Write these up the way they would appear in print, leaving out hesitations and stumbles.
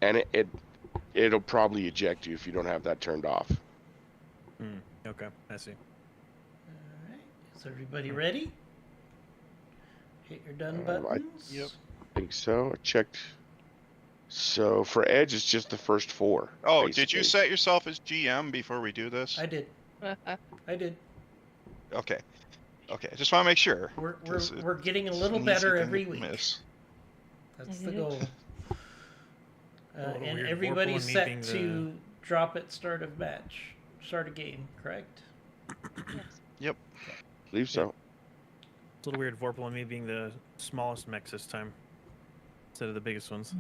and it'll probably eject you if you don't have that turned off. Okay, I see. All right. Is everybody ready? Hit your done buttons. Yep. I think so. I checked. So for Edge, it's just the first 4. Oh, basically. did you set yourself as GM before we do this? I did. I did. Okay. Okay. I just want to make sure. We're getting a little better every week. Miss. That's the goal. And weird everybody's Vorpal set meeting to drop at start of match, start a game, correct? Yes. Yep. I believe so. It's a little weird Vorpal and me being the smallest mechs this time instead of the biggest ones.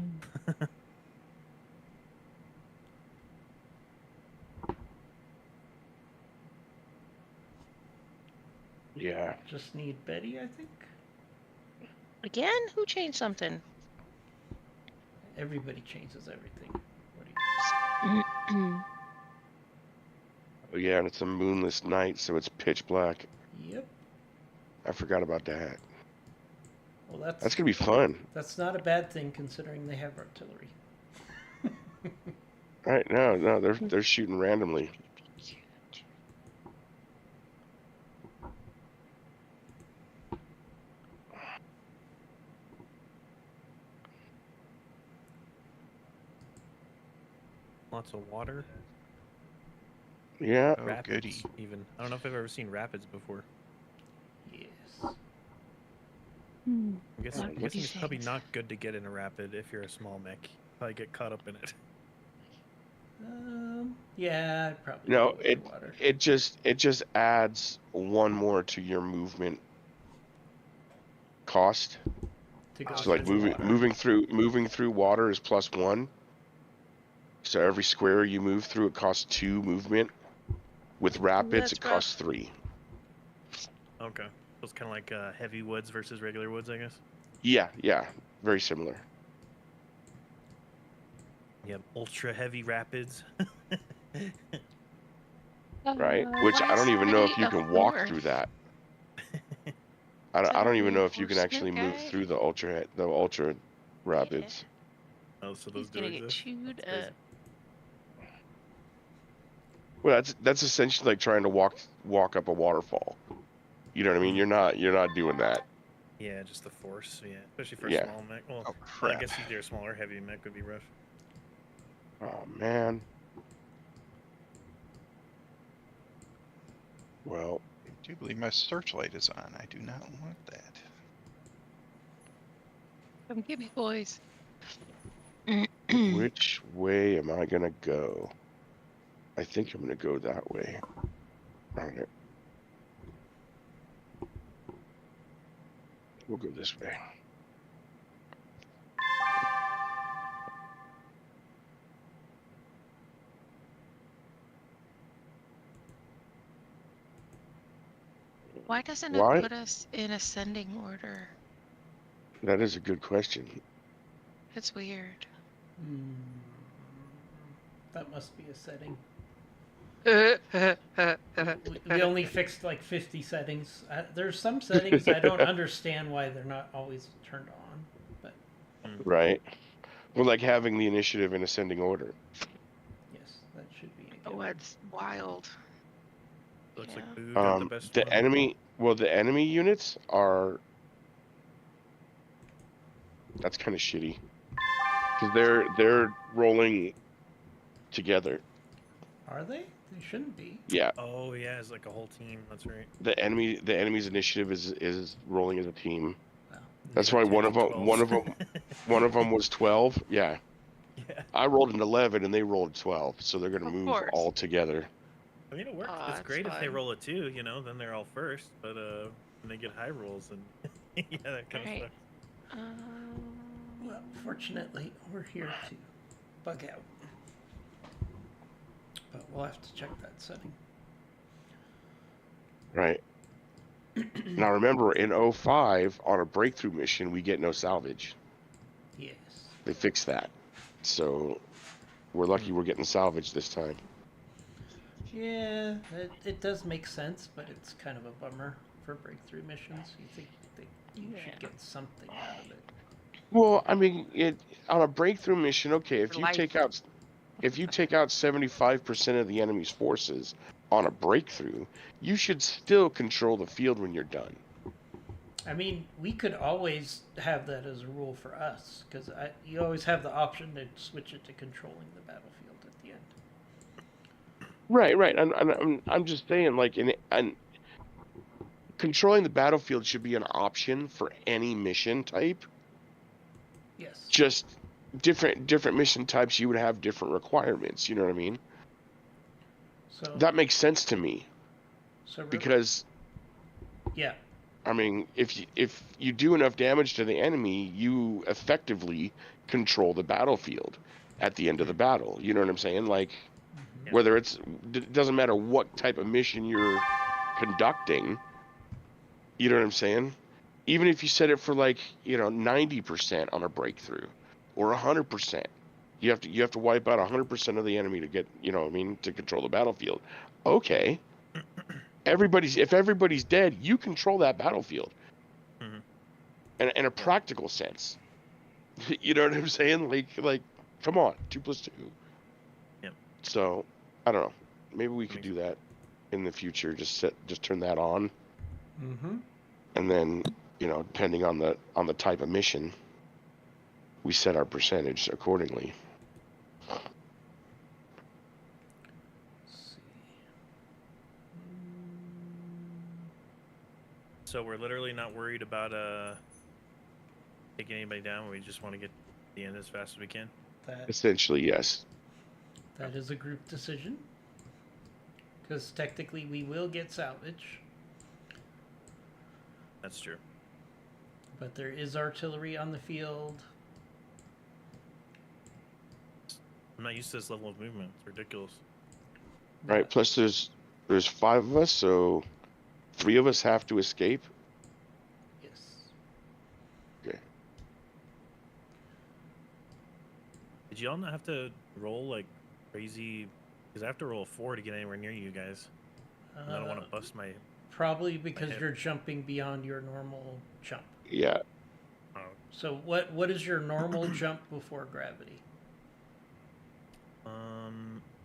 Yeah. Just need Betty, I think. Again? Who changed something? Everybody changes everything. What do you Oh, yeah, and it's a moonless night, so it's pitch black. Yep. I forgot about that. Well, That's gonna be fun. That's not a bad thing considering they have artillery. Right? No, they're shooting randomly. Lots of water. Yeah. Oh, Rapids, goody. even. I don't know if I've ever seen rapids before. Yes. I'm guessing Not it's these probably things. not good to get in a rapid if you're a small mech. Probably get caught up in it. Yeah, I'd probably No, go with the water. it just adds 1 more to your movement cost. To go So like through the water. moving through water is +1. So every square you move through, it costs 2 movement. With rapids, That's it costs 3. Okay. So it's kind of like heavy woods versus regular woods, I guess. Yeah, very similar. You have ultra heavy rapids. Right? Which I don't even know if you can walk through that. I don't even know if you can actually move through the ultra rapids. Oh, so He's those do gonna get exist. chewed That's crazy. up. Well, that's essentially like trying to walk up a waterfall. You know what I mean? You're not doing that. Yeah, just the force. Yeah, especially for Yeah. a small mech. Well, Oh, I crap. guess either a smaller heavy mech would be rough. Oh man. Well, I do believe my searchlight is on. I do not want that. Come get me, boys. which way am I gonna go? I think I'm gonna go that way. Darn it. We'll go this way. Why doesn't Why? it put us in ascending order? That is a good question. It's weird. That must be a setting. That's We only fixed like 50 settings. There's some settings I don't understand why they're not always turned on. But Right. Well, like having the initiative in ascending order. yes, that should be a given. wild. Looks Yeah. like Boo got the best one. The enemy units are. That's kind of shitty. Because they're rolling together. Are they? They shouldn't be. Yeah. Oh yeah, it's like a whole team. That's right. The enemy's initiative is rolling as a team. Wow. That's Yeah, why 10s one and of them was 12. Yeah. Yeah. I rolled an 11 and they rolled 12, so they're gonna Of move course. all together. I mean, it works. Aw, It's that's great if they fun. roll a 2, you know, then they're all first. But when they get high rolls and yeah, that kind Right. of stuff. Well, fortunately, we're here to bug out. But we'll have to check that setting. Right. Now remember, in 05, on a breakthrough mission, we get no salvage. Yes. They fixed that. So we're lucky we're getting salvage this time. Yeah, it does make sense, but it's kind of a bummer for breakthrough missions. You think you Yeah. should get something out of it. Well, I mean, on a breakthrough mission, okay, if For you take life. out 75% of the enemy's forces on a breakthrough, you should still control the field when you're done. I mean, we could always have that as a rule for us, because you always have the option to switch it to controlling the battlefield at the end. Right. I'm just saying, like, and controlling the battlefield should be an option for any mission type. Yes. Just different mission types, you would have different requirements. You know what I mean? So That makes sense to me because, yeah. I mean, if you do enough damage to the enemy, you effectively control the battlefield at the end of the battle. You know what I'm saying? Like, Yeah. whether it doesn't matter what type of mission you're conducting. You know what I'm saying? Even if you set it for, like, 90% on a breakthrough or 100%, you have to wipe out 100% of the enemy to get, to control the battlefield. Okay. If everybody's dead, you control that battlefield. Mhm. And in a practical sense. You know what I'm saying? Like, come on, 2 + 2. Yep. So, I don't know. Maybe we could do that in the future. Just turn that on. Mm-hmm. And then, depending on the type of mission, we set our percentage accordingly. So we're literally not worried about taking anybody down. We just want to get to the end as fast as we can. Essentially, yes. That is a group decision. Because technically we will get salvage. That's true. But there is artillery on the field. I'm not used to this level of movement. It's ridiculous. Right. Plus, there's 5 of us, so 3 of us have to escape. Yes. Okay. Did y'all not have to roll like crazy? Because I have to roll a 4 to get anywhere near you guys. And I don't want to bust my. Probably because you're jumping beyond your normal jump. Yeah. Oh. So what is your normal jump before gravity?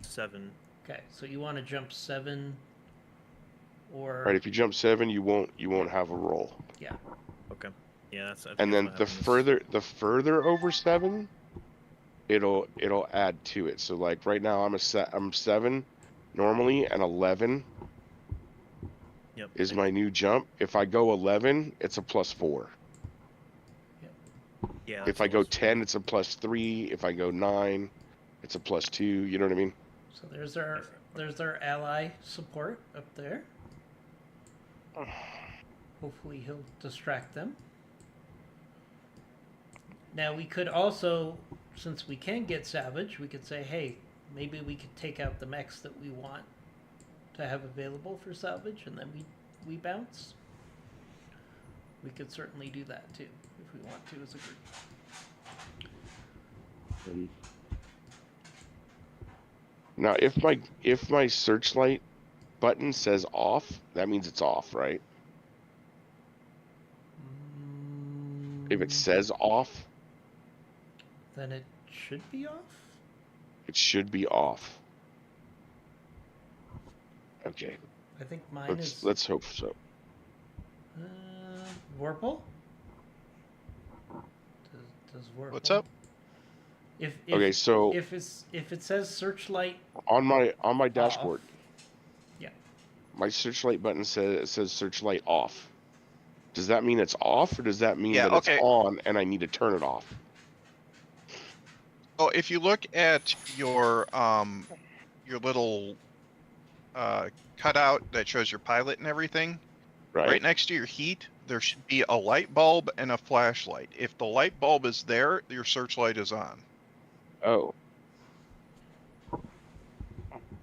7. Okay, so you want to jump 7, or Right. If you jump 7, you won't have a roll. Yeah. Okay. Yeah, that's. And then the further over 7, it'll add to it. So, like, right now I'm 7 normally, and 11 is my new jump. If I go 11, it's a +4. Yeah. If I go 10, it's a +3. If I go 9, it's a +2. You know what I mean? So there's our ally support up there. Hopefully he'll distract them. Now we could also, since we can get salvage, we could say, hey, maybe we could take out the mechs that we want to have available for salvage, and then we bounce. We could certainly do that too, if we want to as a group. Now, if my searchlight button says off, that means it's off, right? If it says off, then it should be off? it should be off. Okay. I think mine Let's hope so. Vorpal? Does Vorpal? What's up? Okay, so if it says searchlight on my dashboard, yeah, my searchlight button says searchlight off. Does that mean it's off, or does that mean that it's on and I need to turn it off? Oh, if you look at your little cutout that shows your pilot and everything, right next to your heat, there should be a light bulb and a flashlight. If the light bulb is there, your searchlight is on. Oh.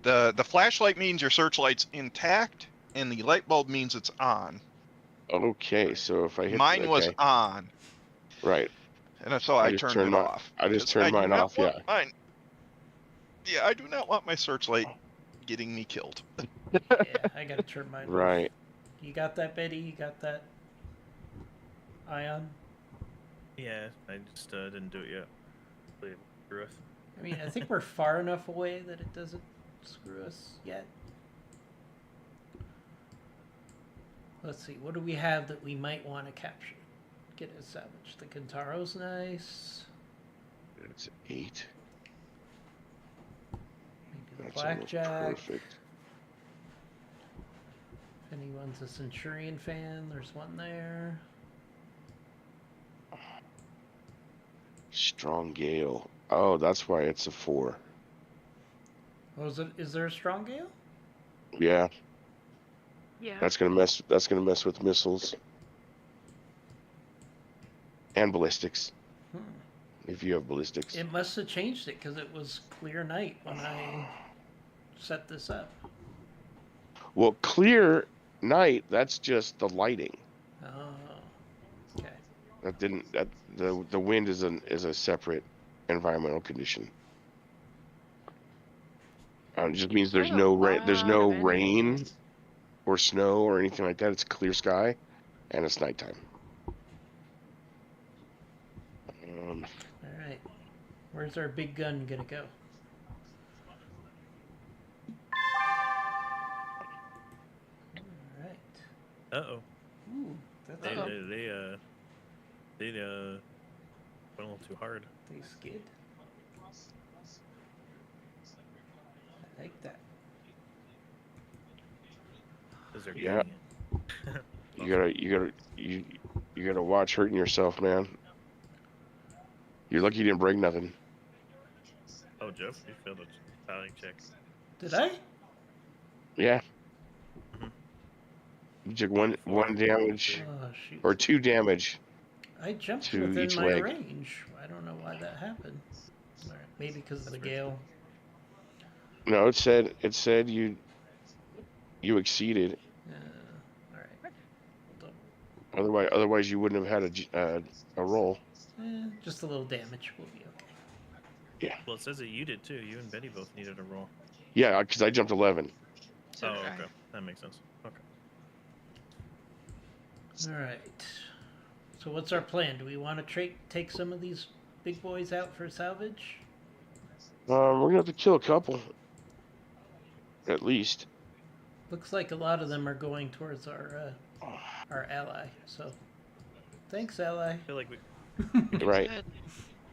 The flashlight means your searchlight's intact, and the light bulb means it's on. Okay, so if I hit mine was on. Right. And so I turned it off. I just turned mine off, yeah. Yeah, I do not want my searchlight getting me killed. Yeah, I gotta turn mine off. Right. You got that, Betty? You got that, Ion? Yeah, I just didn't do it yet. Play through it. I mean, I think we're far enough away that it doesn't screw us yet. Let's see, what do we have that we might want to capture? Get as salvage. The Kintaro's nice. It's 8. Maybe the That's almost Blackjack. perfect. If anyone's a Centurion fan, there's one there. Strong Gale. Oh, that's why it's a 4. Oh, is there a Strong Gale? Yeah, Yeah. that's gonna mess. That's gonna mess with missiles and ballistics. Hmm. If you have ballistics. It must have changed it because it was clear night when I set this up. Well, clear night. That's just the lighting. Oh, okay. That didn't. That the wind is a separate environmental condition. It just means there's There's a no rain. There's lot no of rain enemies. or snow or anything like that. It's clear sky, and it's nighttime. All right. Where's our big gun gonna go? All right. Uh-oh. Ooh, that's They, good. they went a little too hard. They skid. I like that. Because they're Yeah. getting it. You gotta watch hurting yourself, man. You're lucky you didn't break nothing. Oh, Jeff, you failed a piloting check. Did I? Yeah. Mhm. You took one damage Oh shoot! or 2 damage. I jumped to within each my leg. range. I don't know why that happened. All right. Maybe because of the That's weird. gale. No, it said you exceeded. All right. Hold Otherwise you wouldn't have had a roll. on. Just a little damage. We'll be okay. Well, it says that you did too. You and Betty both needed a roll. Yeah, because I jumped 11. So Oh, did I. okay. That makes sense. Okay. All right. So what's our plan? Do we want to take some of these big boys out for salvage? We're gonna have to kill a couple, at least. Looks like a lot of them are going towards our ally. So, thanks, ally. I feel like we Right.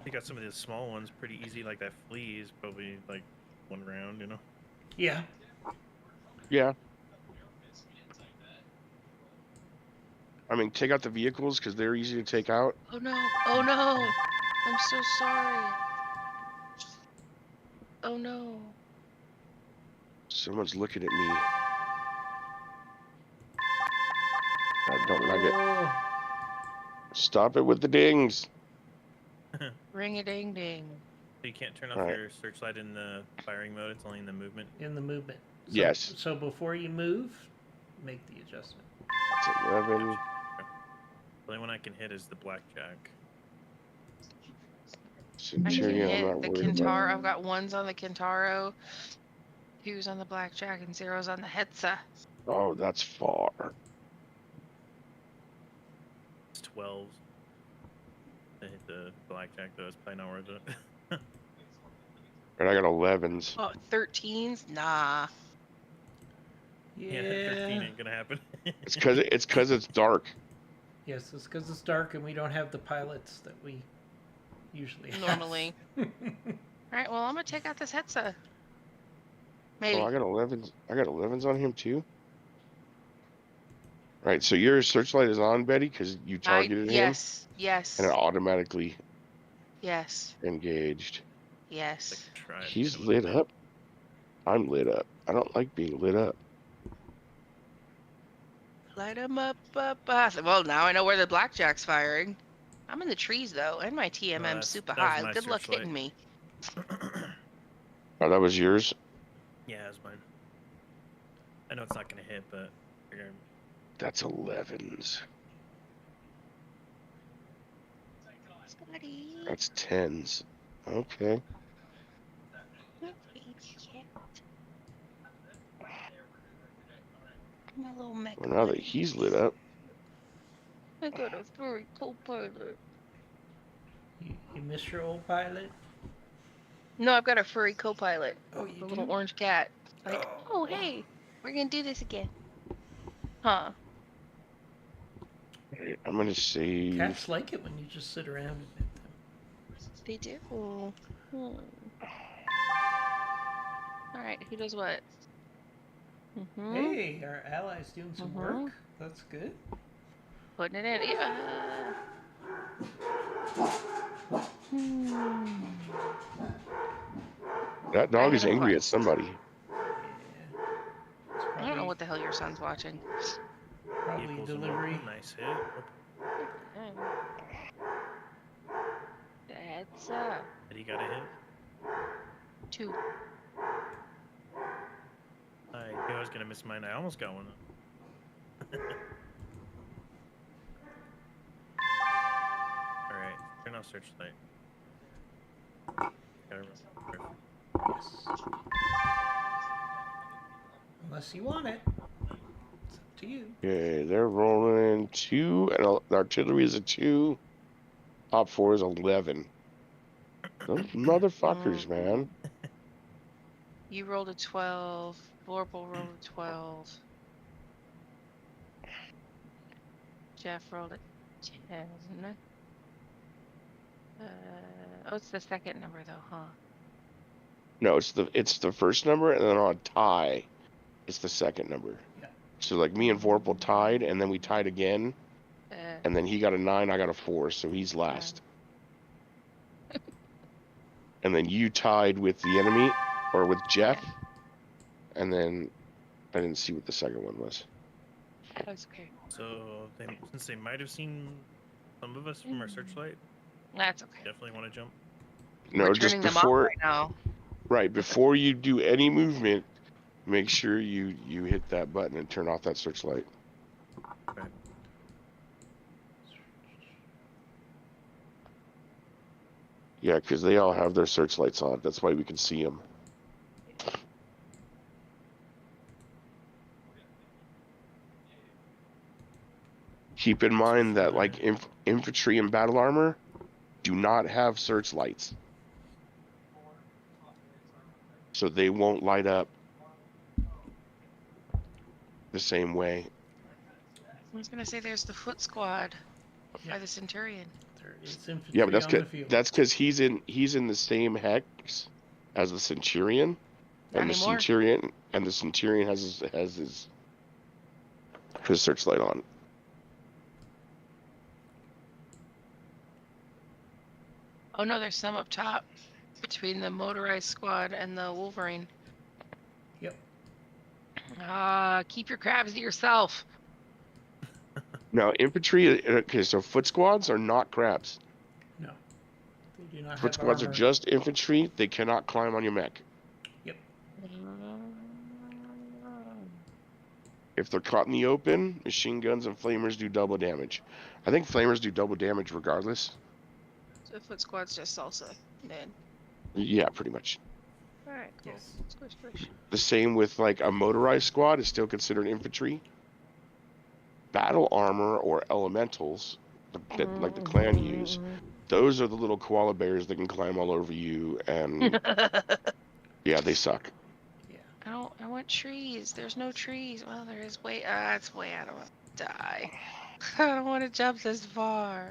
Good. got some of the small ones pretty easy. Like that flea is probably like 1 round, you know? Yeah. Yeah. I mean, take out the vehicles because they're easy to take out. Oh no. Oh no. I'm so sorry. Oh no. Someone's looking at me. I don't like it. Oh, Stop it with the dings. Ring a ding ding. So you can't turn off Alright. your searchlight in the firing mode. It's only in the movement. in the movement. So, Yes. So before you move, make the adjustment. It's 11. The only one I can hit is the blackjack. I can Centurion, I'm hit not the worried about. Kintaro. I've got 1s on the Kintaro, 2s on the Blackjack, and 0s on the Hetza. Oh, that's far. It's 12s. To hit the blackjack, though, it's probably not worth it. And I got 11s. Oh, 13s? Nah. Yeah. 13 ain't gonna happen. It's because it's dark. Yes, it's because it's dark and we don't have the pilots that we usually have. Normally. Alright, well, I'm gonna take out this Hetza. Maybe. Oh, I got 11s. I got 11s on him too. Right. So your searchlight is on, Betty, because you targeted him, Yes. Yes. and it automatically Yes. engaged. Yes. Try it. He's lit up. I'm lit up. I don't like being lit up. Light 'em up, Well, now I know where the Blackjack's firing. I'm in the trees, though, and my TMM's that's- super that was high. my Good luck searchlight. hitting me. Oh, that was yours. Yeah, that's mine. I know it's not gonna hit, but I figure That's 11s. Scotty. That's 10s. Okay. My little mech. Well, now that he's lit up, I got a very cool pilot. You miss your old pilot? No, I've got a furry co-pilot, Oh, you a do? little orange cat. Like, oh hey, we're gonna do this again, huh? I'm gonna save. Cats like it when you just sit around and pet them. They do. Hmm. All right, who does what? Mm-hmm. Hey, our ally's doing some work. That's good. Putting it in. Yeah. That dog is hit a angry at quest. somebody. Yeah. It's I don't know what the hell your son's watching. Probably Equals him delivery. open. Nice hit. That's Did he got a hit? 2. I knew I was gonna miss mine. I almost got one. Alright, turn off searchlight. Gotta run. Yes. Unless you want it. It's up to you. Okay, they're rolling 2, and the artillery is a 2. Top 4 is 11. Those motherfuckers, man. You rolled a 12. Vorpal rolled a 12. Jeff rolled a 10. Oh, it's the second number though, huh? No, it's the first number, and then on a tie, it's the second number. Yeah. So like me and Vorpal tied, and then we tied again, Uh, and then he got a 9, I got a 4, so he's last. And then you tied with the enemy, or with Jeff, and then I didn't see what the second one was. that's okay. So, since they might have seen some of us from our searchlight, That's okay. definitely want to jump. No, We're just turning them off before, right now. right before you do any movement, make sure you hit that button and turn off that searchlight. Okay. Yeah, because they all have their searchlights on. That's why we can see them. Keep in mind that like infantry and battle armor do not have searchlights, so they won't light up the same way. I was gonna say there's the foot squad by the Centurion. There is infantry Yeah, but on the field. that's because he's in the same hex as the Centurion, Not and anymore. the Centurion has his searchlight on. Oh no, there's some up top between the motorized squad and the Wolverine. Yep. Keep your crabs to yourself. Now, infantry. Okay, so foot squads are not crabs. No. They do not Foot have squads armor. are just infantry. They cannot climb on your mech. Yep. If they're caught in the open, machine guns and flamers do double damage. I think flamers do double damage regardless. So foot squad's just salsa, man. Yeah, pretty much. All right, cool. Yes. Squish, squish. The same with like a motorized squad is still considered infantry. Battle armor or elementals, that like the clan use, those are the little koala bears that can climb all over you, and yeah, they suck. Yeah. I want trees. There's no trees. Well, there is way. It's way. I don't want to die. I don't want to jump this far.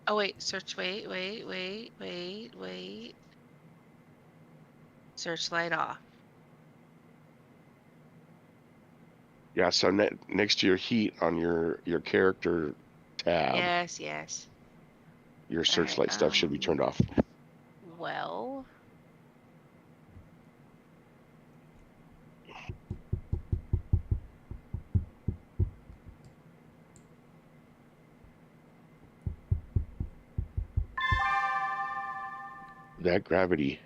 Oh wait, search. Wait. Searchlight off. Yeah, so next to your heat on your character tab, Yes. your searchlight stuff should be turned off. Well. That gravity.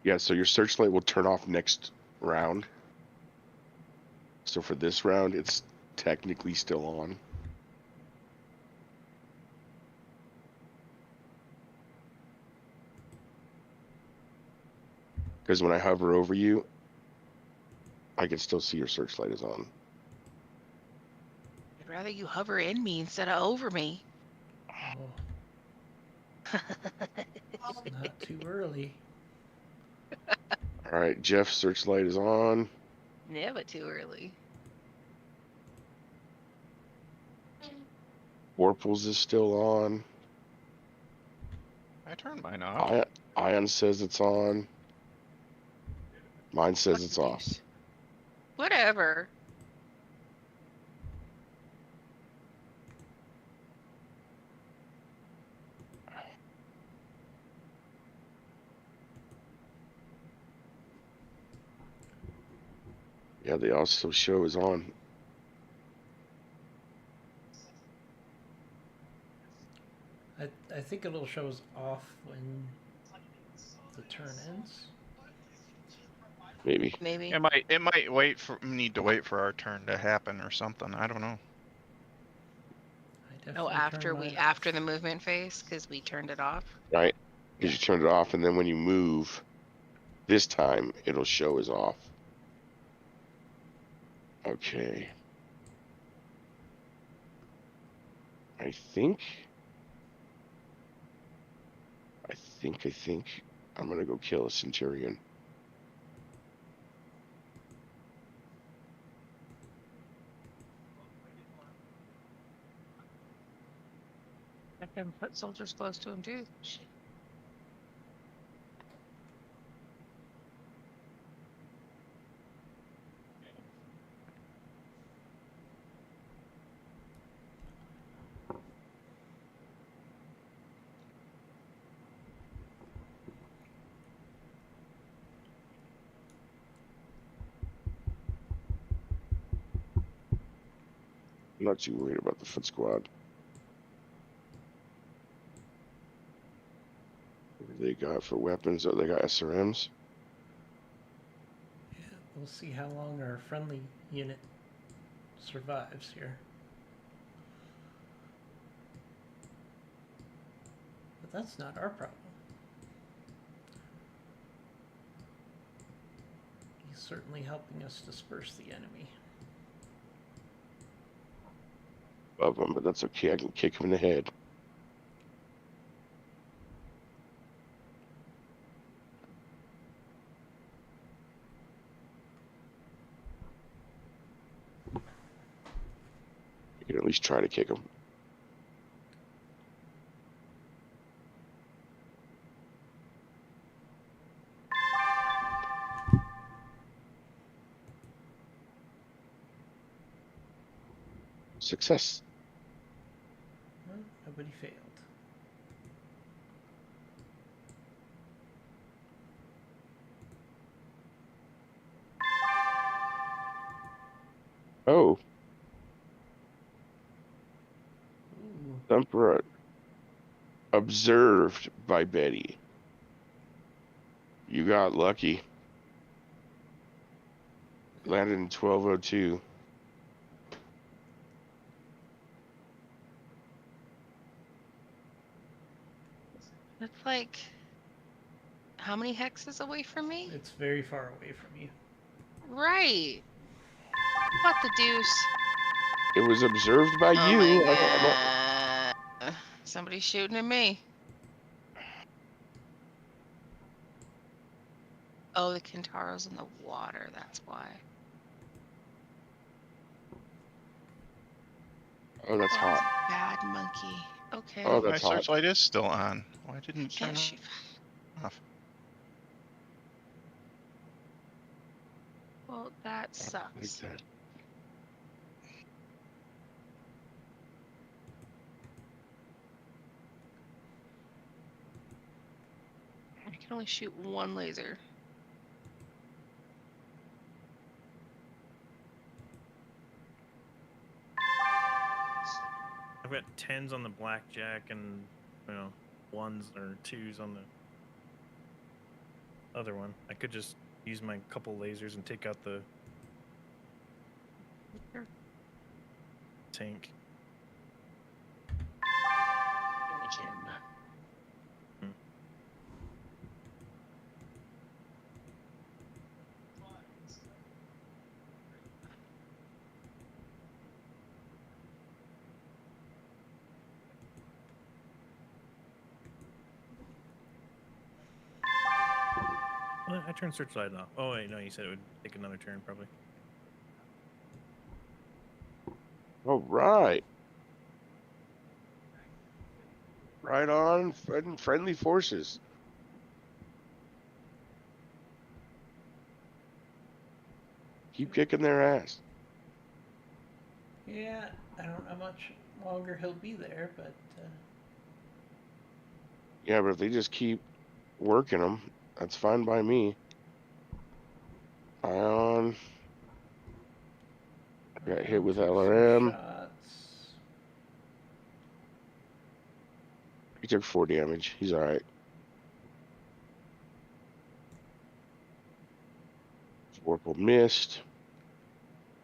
Yeah, so your searchlight will turn off next round. So for this round, it's technically still on. Because when I hover over you, I can still see your searchlight is on. I'd rather you hover in me instead of over me. Oh, it's not too early. All right, Jeff's searchlight is on. Never too early. Warples is still on. I turned mine off. Ion says it's on. Mine says it's off. Deuce? Whatever. Yeah, they also show is on. I think it'll show us off when the turn ends. Maybe. Maybe. It might need to wait for our turn to happen or something. I don't know. I Oh, definitely turn mine after off. the movement phase, because we turned it off. Right? Because you turned it off, and then when you move, this time it'll show as off. Okay. I think I'm gonna go kill a Centurion. I can put soldiers close to him too. Shit. I'm not too worried about the foot squad. What do they got for weapons? Oh, they got SRMs. Yeah, we'll see how long our friendly unit survives here. But that's not our problem. He's certainly helping us disperse the enemy. Above them, but that's okay. I can kick him in the head. You can at least try to kick him. Success. Well, nobody failed. Oh, Ooh, Thumper observed by Betty. You got lucky. Landed in 1202. It's like, how many hexes away from me? it's very far away from you. Right. What the deuce? It was observed by Oh you. my god. Somebody's shooting at me. Oh, the Kintaro's in the water, that's why. Oh, that's hot. Bad monkey. Okay. Oh, My that's hot. searchlight is still on. Why didn't it turn Can't shoot. off? Well, that Like sucks. that. I can only shoot one laser. I've got 10s on the blackjack and, you know, 1s or 2s on the other one. I could just use my couple lasers and take out the tank. I turned searchlight off. Oh wait, no, you said it would take another turn probably. All right. Right on, friendly forces. Keep kicking their ass. Yeah, I don't know how much longer he'll be there, but Yeah, but if they just keep working them, that's fine by me. Ion. Got hit with took some LRM. shots. He took 4 damage. He's alright. Vorpal missed.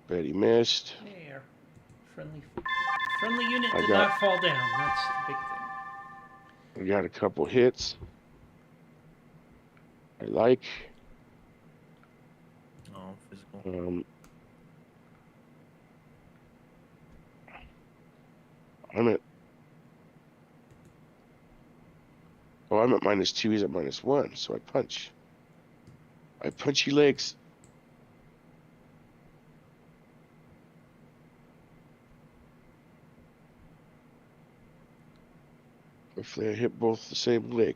Betty missed. Hey, our friendly unit I did got- not fall down. That's the big thing. I got a couple hits. I like. Oh, physical. I'm at -2. He's at -1. So I punch. I punchy legs. Hopefully I hit both the same leg.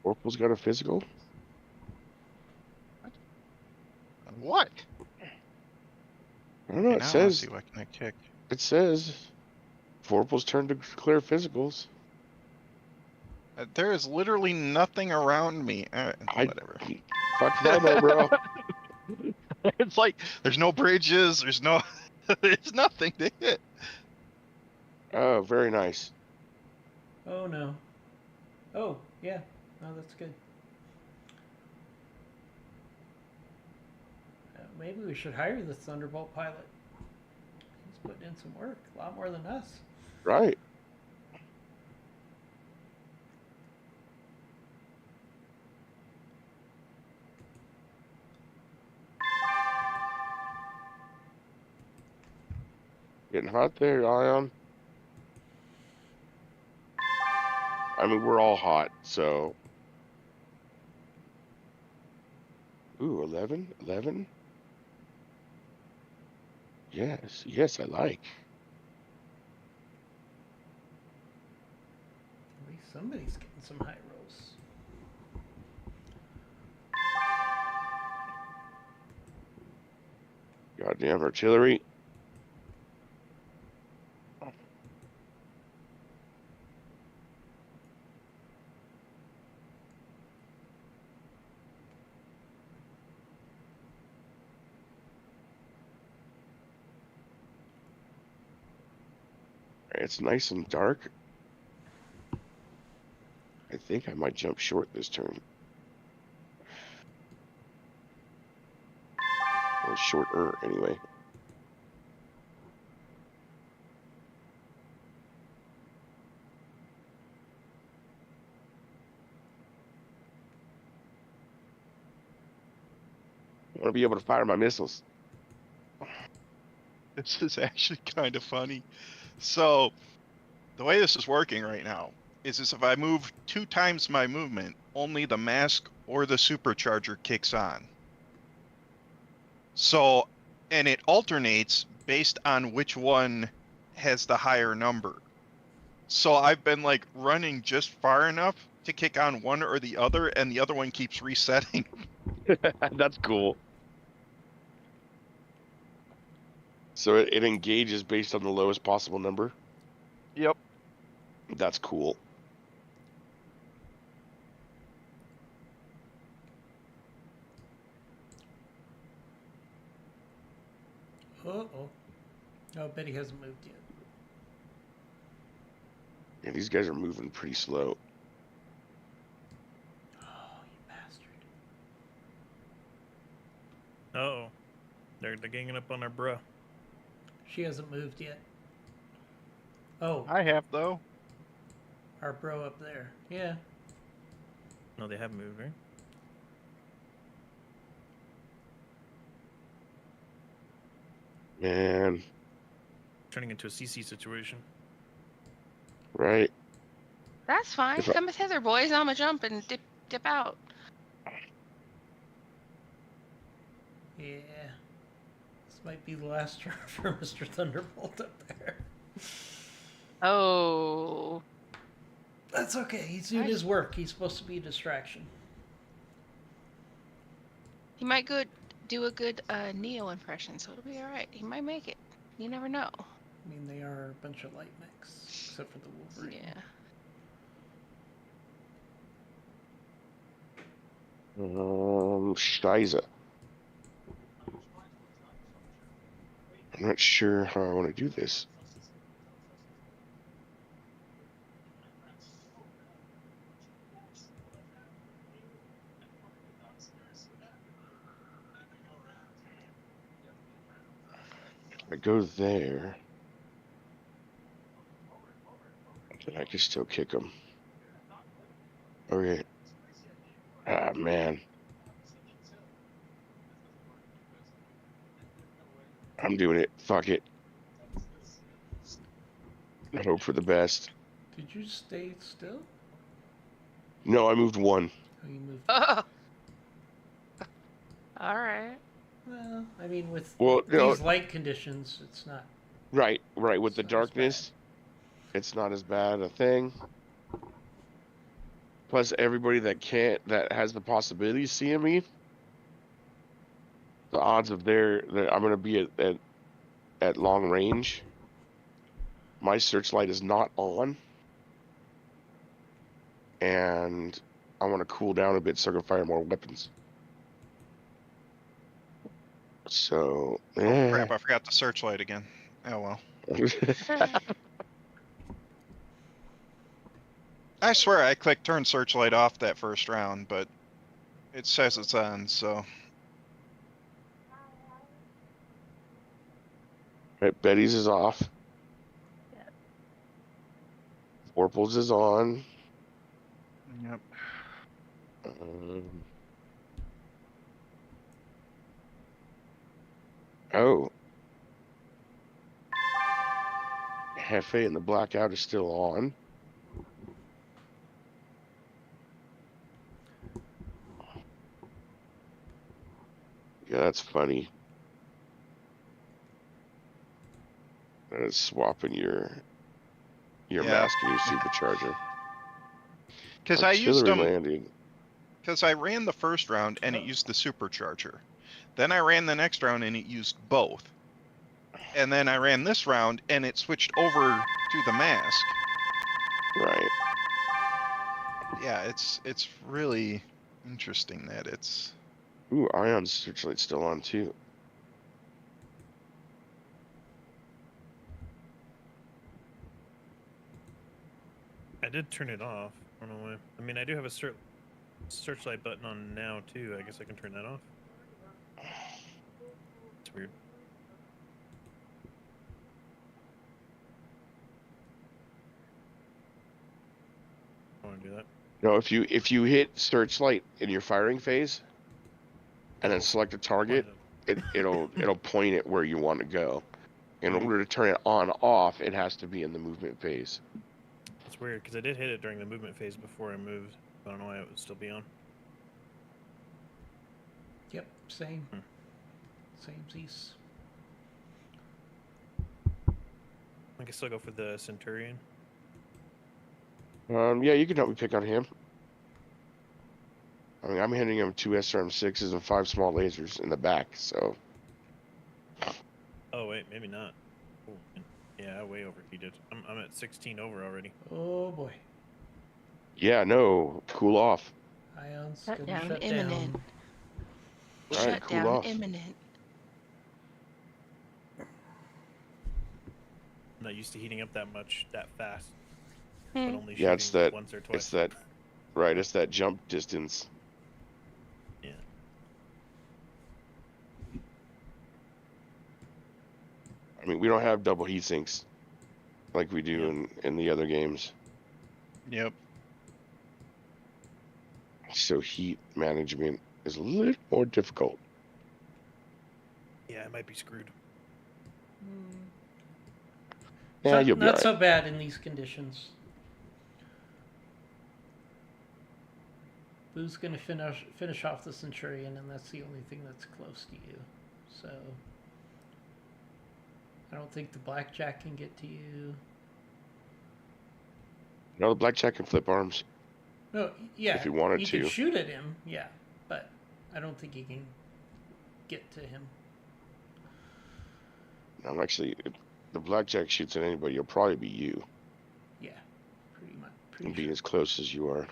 Orpal's got a physical? What? I don't know. Okay, It now I says see what can I kick. Vorpal's turn to clear physicals. There is literally nothing around me. Whatever. Fuck if I know, bro. It's like there's no bridges. There's no. There's nothing to hit. Oh, very nice. Oh no. Oh yeah. No, that's good. Maybe we should hire the Thunderbolt pilot. He's putting in some work, a lot more than us. Right. Getting hot there, Ion. I mean, we're all hot, so. Ooh, 11? 11? Yes, yes, I like. At least somebody's getting some high rolls. Goddamn artillery. It's nice and dark. I think I might jump short this turn. Or shorter, anyway. I want to be able to fire my missiles. This is actually kind of funny. So, the way this is working right now is if I move 2 times my movement, only the mask or the supercharger kicks on. So, and it alternates based on which one has the higher number. So I've been like running just far enough to kick on one or the other, and the other one keeps resetting. That's cool. So it engages based on the lowest possible number? Yep. That's cool. Uh-oh. Oh, Betty hasn't moved yet. Yeah, these guys are moving pretty slow. Oh, you bastard. Uh-oh. They're ganging up on our bro. She hasn't moved yet. Oh, I have, though. our bro up there. Yeah. No, they haven't moved, right? Man, Turning into a CC situation. right? That's fine. If I, Come hither, boys. I'ma jump and dip out. Yeah. This might be the last turn for Mr. Thunderbolt up there. Oh. That's okay. He's doing his work. He's supposed to be a distraction. He might do a good Neo impression, so it'll be alright. He might make it. You never know. I mean, they are a bunch of light mechs, except for the Wolverine. Yeah. Shiza. I'm not sure how I want to do this. I go there, then I can still kick him. Okay. Ah, man. I'm doing it. Fuck it. I hope for the best. Did you stay still? No, I moved one. Oh, you moved. Oh. Alright. Well, I mean, with Well, no, these light conditions, it's not. right. With the It's not as darkness, it's not as bad a thing. Plus, everybody that has the possibility of seeing me, the odds of that I'm gonna be at long range. My searchlight is not on, and I want to cool down a bit so I can fire more weapons. So, Oh crap! I forgot the searchlight again. Oh well. I swear I clicked turn searchlight off that first round, but it says it's on, so. Right, Betty's is off. Yep. Warples is on. Yep. Oh. Hefe and the blackout is still on. Yeah, that's funny. That is swapping your Yeah. mask and your supercharger. Because I used them. Landing. Because I ran the first round and it used the supercharger. Then I ran the next round and it used both. And then I ran this round and it switched over to the mask. Right. Yeah, it's really interesting that it's. Ooh, Ion's searchlight's still on too. I did turn it off. I don't know why. I mean, I do have a searchlight button on now too. I guess I can turn that off. It's weird. I want to do that. No, if you hit searchlight in your firing phase, and then select a target, it'll point it where you want to go. In order to turn it on off, it has to be in the movement phase. It's weird because I did hit it during the movement phase before I moved. I don't know why it would still be on. Yep, same. Same Zeus. I can still go for the Centurion. Yeah, you can help me pick on him. I mean, I'm hitting him 2 SRM6s and 5 small lasers in the back, so. Oh wait, maybe not. Ooh, yeah, I way overheated. I'm at 16 over already. Oh boy. Yeah, no, cool off. Ion's Shut gonna down shut imminent. down. All right, Shut cool down off. imminent. I'm not used to heating up that much that fast. Hmm. But only Yeah, it's shooting that. once or twice. It's that. Right, it's that jump distance. Yeah. I mean, we don't have double heat sinks like we do in the other games. Yep. So heat management is a little more difficult. Yeah, I might be screwed. Yeah, you'll be not alright. so bad in these conditions. Boo's gonna finish off the Centurion, and that's the only thing that's close to you. So I don't think the Blackjack can get to you. No, the blackjack can flip arms. No, yeah, If he wanted you to. can shoot at him, yeah, but I don't think he can get to him. I'm actually, if the blackjack shoots at anybody, it'll probably be you. Yeah, pretty much. And Pretty being sure. as close as you are.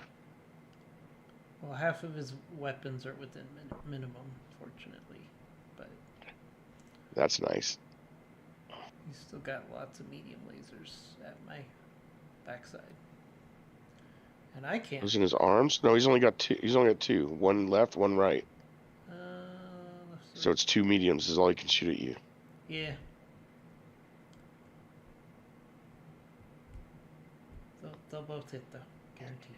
Well, half of his weapons are within minimum, fortunately, but That's nice. he's still got lots of medium lasers at my backside, and I can't. Those in his arms? No, he's only got two. He's only got two. One left, one right. So it's two mediums is all he can shoot at you. Yeah. They'll both hit though, guaranteed.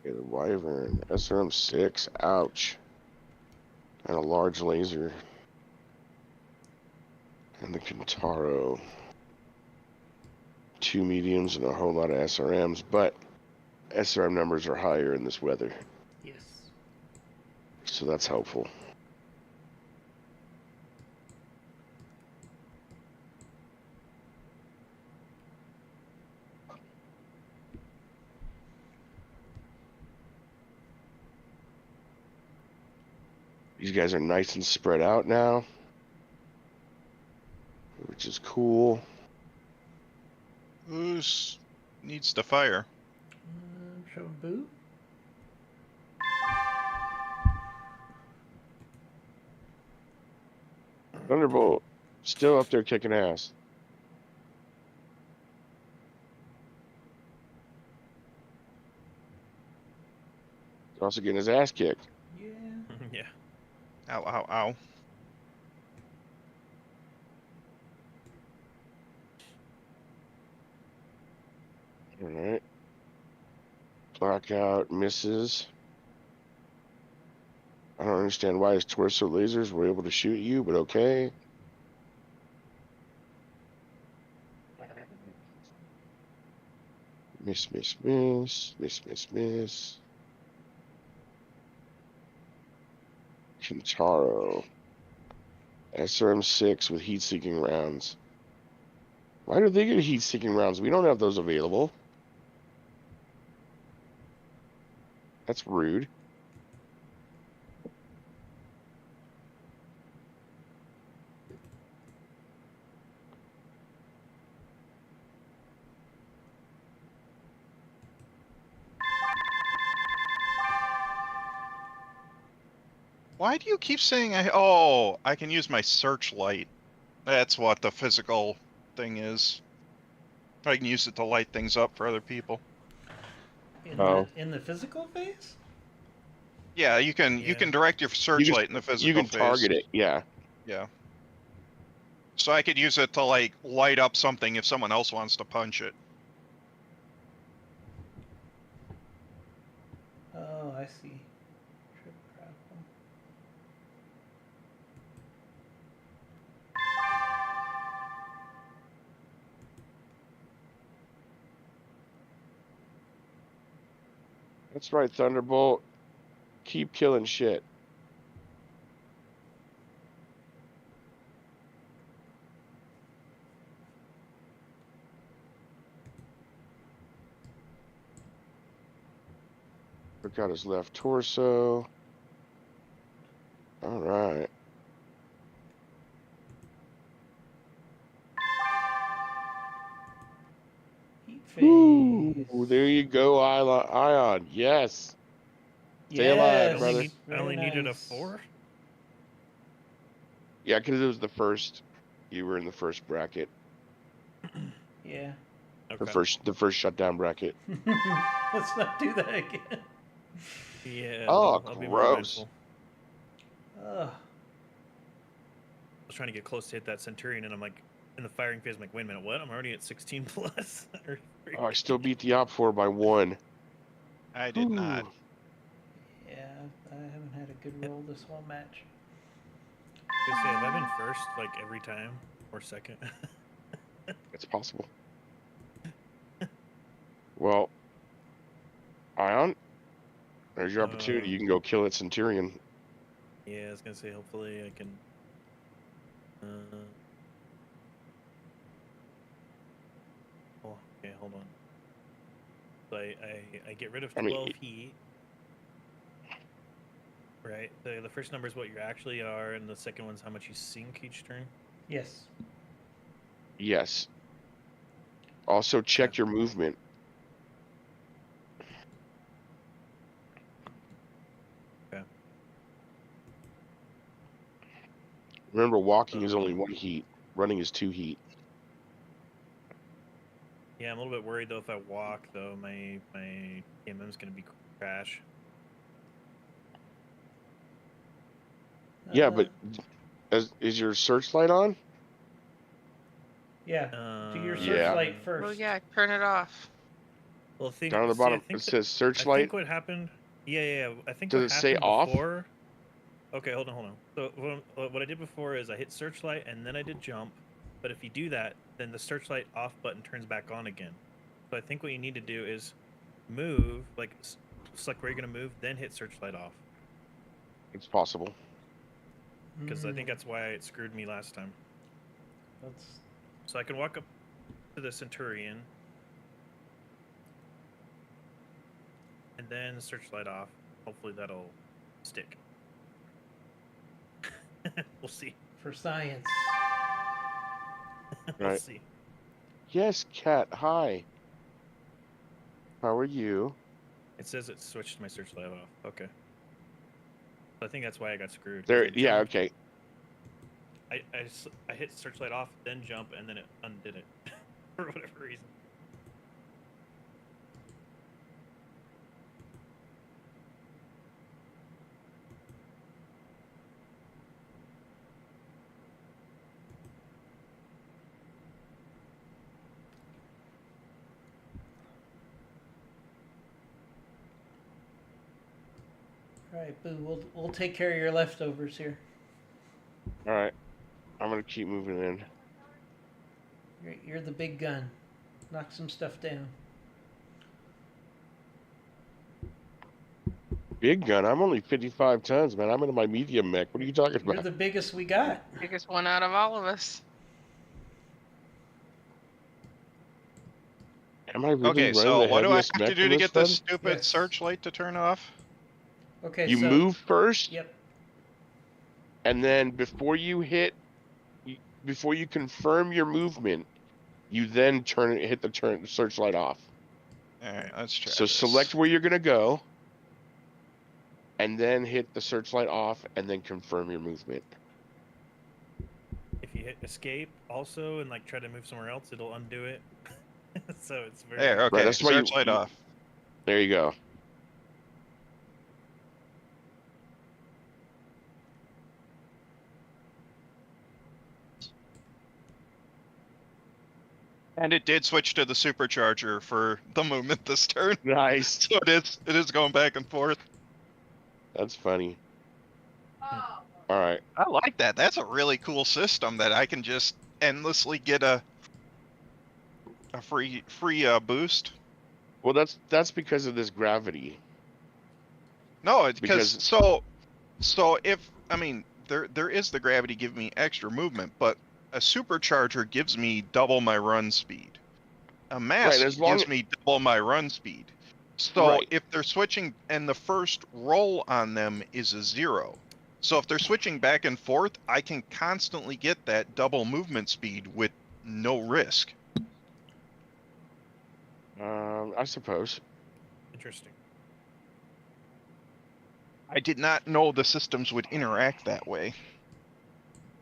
Okay, the Wyvern, SRM-6, ouch. And a large laser. And the Kintaro. Two mediums and a whole lot of SRMs, but SRM numbers are higher in this weather. Yes. So that's helpful. These guys are nice and spread out now, which is cool. Who needs to fire? Showing Boo. Thunderbolt, still up there kicking ass. He's also getting his ass kicked. Yeah. Yeah. Ow, ow, ow. Alright. Blackout misses. I don't understand why his torso lasers were able to shoot you, but okay. Miss, miss, miss. Miss, miss, miss. Kintaro. SRM-6 with heat-seeking rounds. Why do they get heat-seeking rounds? We don't have those available. That's rude. Why do you keep saying I can use my searchlight? That's what the physical thing is. I can use it to light things up for other people. In the physical phase? Yeah, you can direct your searchlight in the physical You can phase. target it, yeah. Yeah. So I could use it to like light up something if someone else wants to punch it. Oh, I see. Trip grapple. That's right, Thunderbolt. Keep killing shit. Took out his left torso. All right. Heat phase. Ooh, there you go, Ion. Yes. Stay alive, Yes, brother. I only needed a nice. 4? Yeah, because it was the first. You were in the first bracket. Yeah. Okay. The first shutdown bracket. Let's not do that again. Yeah. Oh, I'll be more gross. mindful. Ugh. was trying to get close to hit that Centurion, and I'm like, in the firing phase, I'm like, wait a minute, what? I'm already at 16 plus. Oh, I still beat the Op 4 by 1. I did not. Ooh. Yeah, I haven't had a good roll this whole match. I was gonna say, have I been first like every time or second? It's possible. Well, Ion, there's your opportunity. You can go kill that Centurion. Yeah, I was gonna say, hopefully I can. Oh, okay, hold on. So I get rid of 12 heat. Right. The first number is what you actually are, and the second one's how much you sink each turn. Yes. Yes. Also, check your movement. Okay. Remember, walking is only 1 heat. Running is 2 heat. Yeah, I'm a little bit worried though. If I walk, though, my TMM's gonna be crash. Yeah, but is your searchlight on? Yeah. Do your Yeah. searchlight first. Well, yeah, turn it off. Well, the thing, Down at the see, bottom, I it think says I searchlight. think what happened. Yeah. I think Does what it say happened off? before. Okay, hold on. So what I did before is I hit searchlight and then I did jump. But if you do that, then the searchlight off button turns back on again. So I think what you need to do is move, like select where you're gonna move, then hit searchlight off. It's possible. Because I think that's why it screwed me last time. That's So I can walk up to the Centurion, and then searchlight off. Hopefully that'll stick. We'll see. for science. We'll Right. see. Yes, Cat. Hi. How are you? It says it switched my searchlight off. Okay. So I think that's why I got screwed. 'Cause There. I Yeah. jumped, Okay. I hit searchlight off, then jump, and then it undid it for whatever reason. All right, Boo. We'll take care of your leftovers here. All right. I'm gonna keep moving in. You're the big gun. Knock some stuff down. Big gun. I'm only 55 tons, man. I'm in my medium mech. What are you talking You're about? the biggest we got. Biggest one out of all of us. Am I really Okay, running so the what do I heaviest have mech to do in to this get this run? stupid Yes. searchlight to turn off? Okay, You so move first, Yep. and then before you confirm your movement, you then hit the searchlight off. All right, let's try So this. select where you're gonna go, and then hit the searchlight off, and then confirm your movement. If you hit escape also and like try to move somewhere else, it'll undo it. So it's very. There, okay, that's why searchlight off. There you go. And it did switch to the supercharger for the movement this turn. Nice. So it is going back and forth. That's funny. All right. I like that. That's a really cool system that I can just endlessly get a free boost. Well, that's because of this gravity. No, it's because Because- so if I mean there is the gravity giving me extra movement, but a supercharger gives me double my run speed. A mask as long- gives me double my run speed. So Right. if they're switching and the first roll on them is a 0. So if they're switching back and forth, I can constantly get that double movement speed with no risk. I suppose. Interesting. I did not know the systems would interact that way.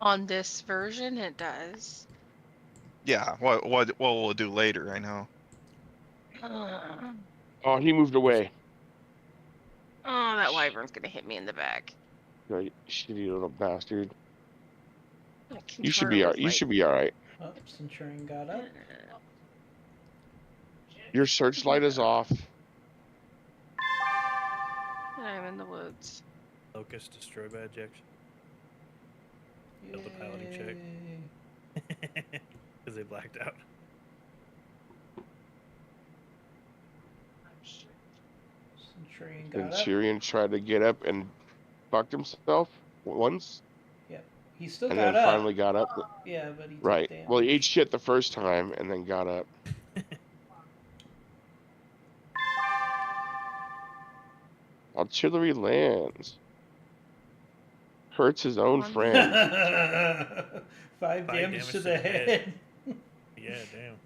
On this version, it does. Yeah, what we'll do later, I know. Oh, he moved away. Oh, that wyvern's gonna hit me in the back. You shitty little bastard. You should be all right. You should be all right. Oh, Centurion got up. Your searchlight is off. I'm in the woods. Locust destroy by ejection. Failed the piloting check. Yay. Because they blacked out. Centurion got up. Centurion tried to get up and fucked himself once, Yep. He still and got then up. finally got up. Yeah, but he took Right. damage. Well, he ate shit the first time and then got up. Artillery lands. Hurts his own friend. 5 damage to the head. Yeah, damn.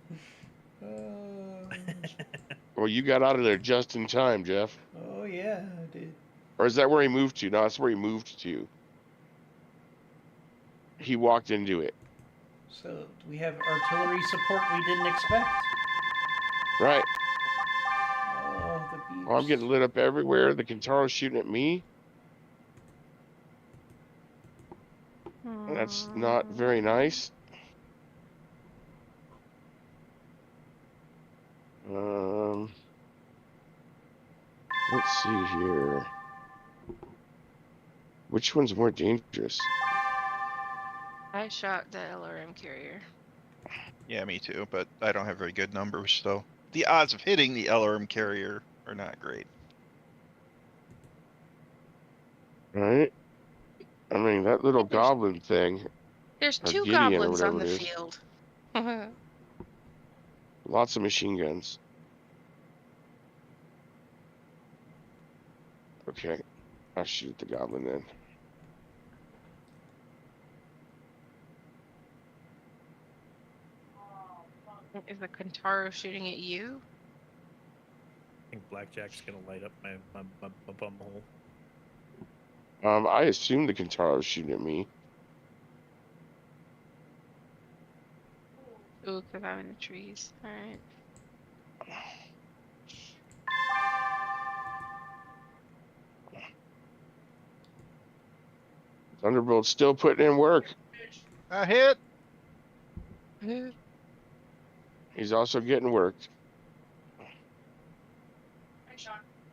Well, you got out of there just in time, Jeff. Oh yeah, I did. Or is that where he moved to? No, that's where he moved to. He walked into it. So we have artillery support we didn't expect. Right. Oh, the beeps. Oh, I'm getting lit up everywhere. The Kintaro's shooting at me. That's not very nice. Let's see here. Which one's more dangerous? I shot the LRM carrier. Yeah, me too, but I don't have very good numbers, so the odds of hitting the LRM carrier are not great. Right? I mean, that little goblin thing. There's Or 2 Gideon or goblins on whatever the it is. field. Lots of machine guns. Okay. I'll shoot the goblin then. Is the Kentaro shooting at you? I think Blackjack's gonna light up my bum hole. I assume the Kintaro's shooting at me. Ooh, because I'm in the trees. Alright. Thunderbolt's still putting in work. I hit! He's also getting worked.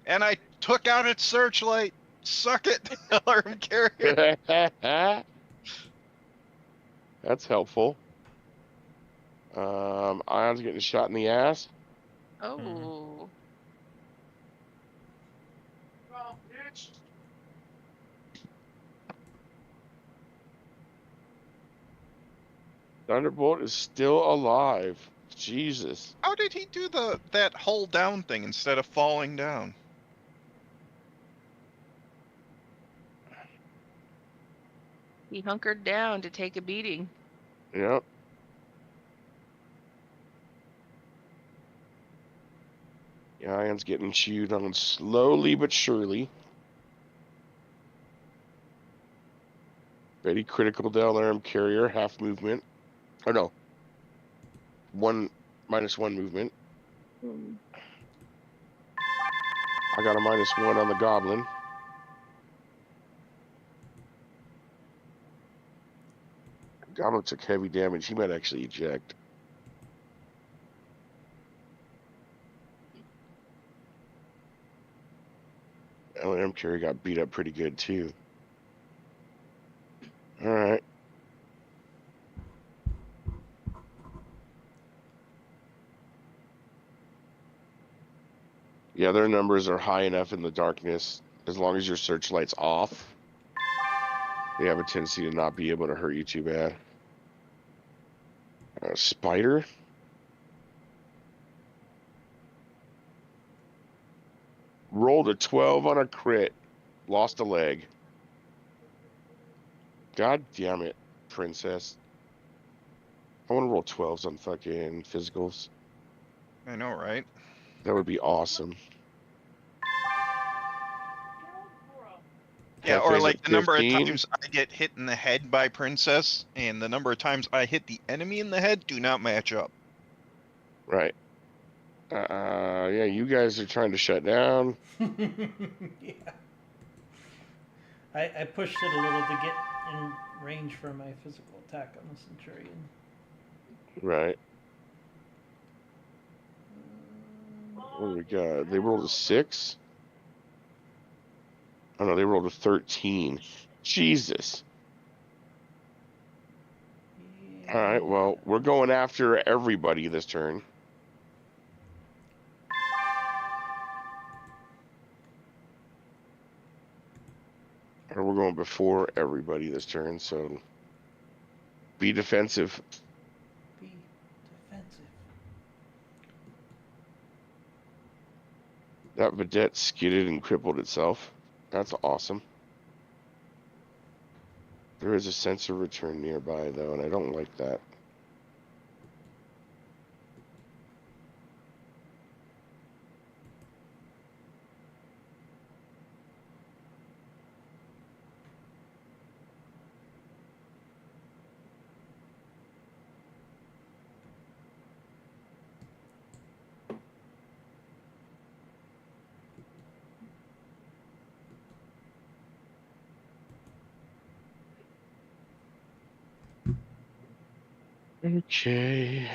And I took out its searchlight. Suck it, LRM carrier. That's helpful. Ion's getting shot in the ass. Oh. Thunderbolt is still alive. Jesus. How did he do that hull down thing instead of falling down? He hunkered down to take a beating. Yep. The Ion's getting chewed on slowly but surely. Very critical to LRM carrier, half movement. Oh no. -1 movement. I got a -1 on the goblin. Goblin took heavy damage. He might actually eject. LRM carrier got beat up pretty good too. All right. Yeah, their numbers are high enough in the darkness. As long as your searchlight's off, they have a tendency to not be able to hurt you too bad. Spider? Rolled a 12 on a crit. Lost a leg. God damn it, princess. I want to roll 12s on fucking physicals. I know, right? That would be awesome. Yeah, or Hefe's like at the number of 15. times I get hit in the head by Princess and the number of times I hit the enemy in the head do not match up. Right. Yeah, you guys are trying to shut down. Yeah. I pushed it a little to get in range for my physical attack on the Centurion. Right. What do we got? They rolled a 6? Oh no, they rolled a 13. Jesus. Yeah. All right, well, we're going after everybody this turn. Or we're going before everybody this turn, so be defensive. Be defensive. That vedette skidded and crippled itself. That's awesome. There is a sensor return nearby, though, and I don't like that. Okay.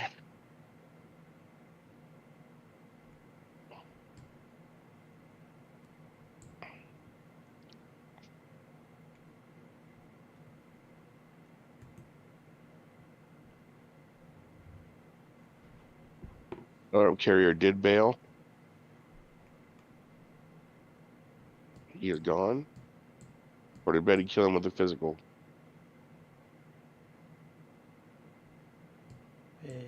Carrier did bail. He is gone. Or did Betty kill him with a physical? Ready.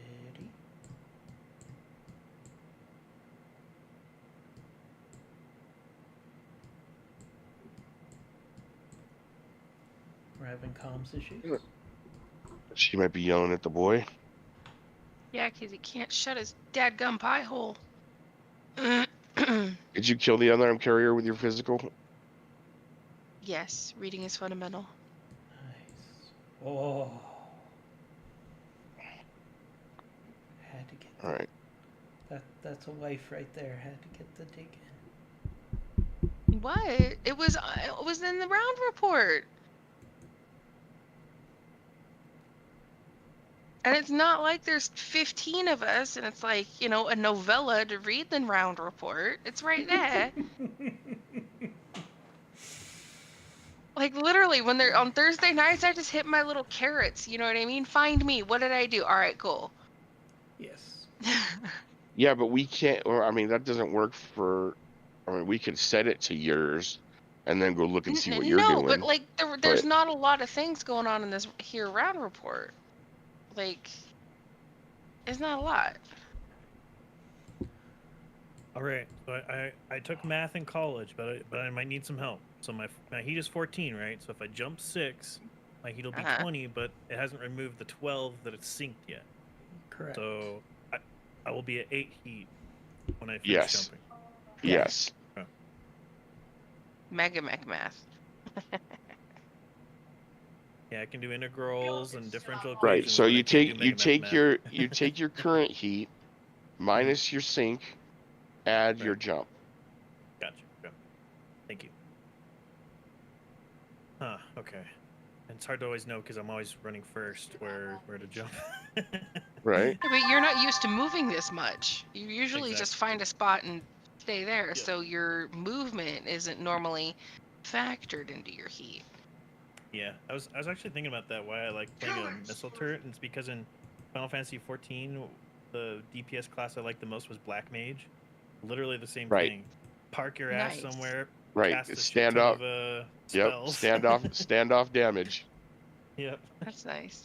We're having comms issues. She might be yelling at the boy. Yeah, 'cause he can't shut his dadgum pie hole. Did you kill the unarmed carrier with your physical? Yes, reading is fundamental. Nice. Oh. Had to get All right. that's a wife right there. Had to get the dig in. What? It was in the round report. And it's not like there's 15 of us and it's like, you know, a novella to read the round report. It's right there. Like literally when they're on Thursday nights, I just hit my little carrots, you know what I mean? Find me. What did I do? All right, cool. Yes. Yeah, but we can't, or I mean, that doesn't work for, I mean, we could set it to yours and then go look and see what you're No, doing. but like there's but- not a lot of things going on in this here round report. Like, it's not a lot. All right, so I took math in college, but I might need some help. So my heat is 14, right? So if I jump 6, my heat will be 20, but it hasn't removed the 12 that it's synced yet. Correct. So I will be at 8 heat when I finish Yes. jumping. Yes. Mega math. Yeah, I can do integrals and differential equations. Right. So but I you can't do take mega math. you take your current heat minus your sync, add your Right. jump. Gotcha. Okay. Thank you. Huh. Okay. And it's hard to always know because I'm always running first where to jump. Right. Yeah, but you're not used to moving this much. You usually just Exactly. find a spot and stay there, Yep. so your movement isn't normally factored into your heat. Yeah, I was actually thinking about that. Why I like playing a missile turret, and it's because in Final Fantasy 14, the DPS class I liked the most was Black Mage. Literally the same Right. thing. Park your ass Nice. somewhere. Right. Cast a Stand shit ton up. of Yep. spells. Standoff damage. Yep. That's nice.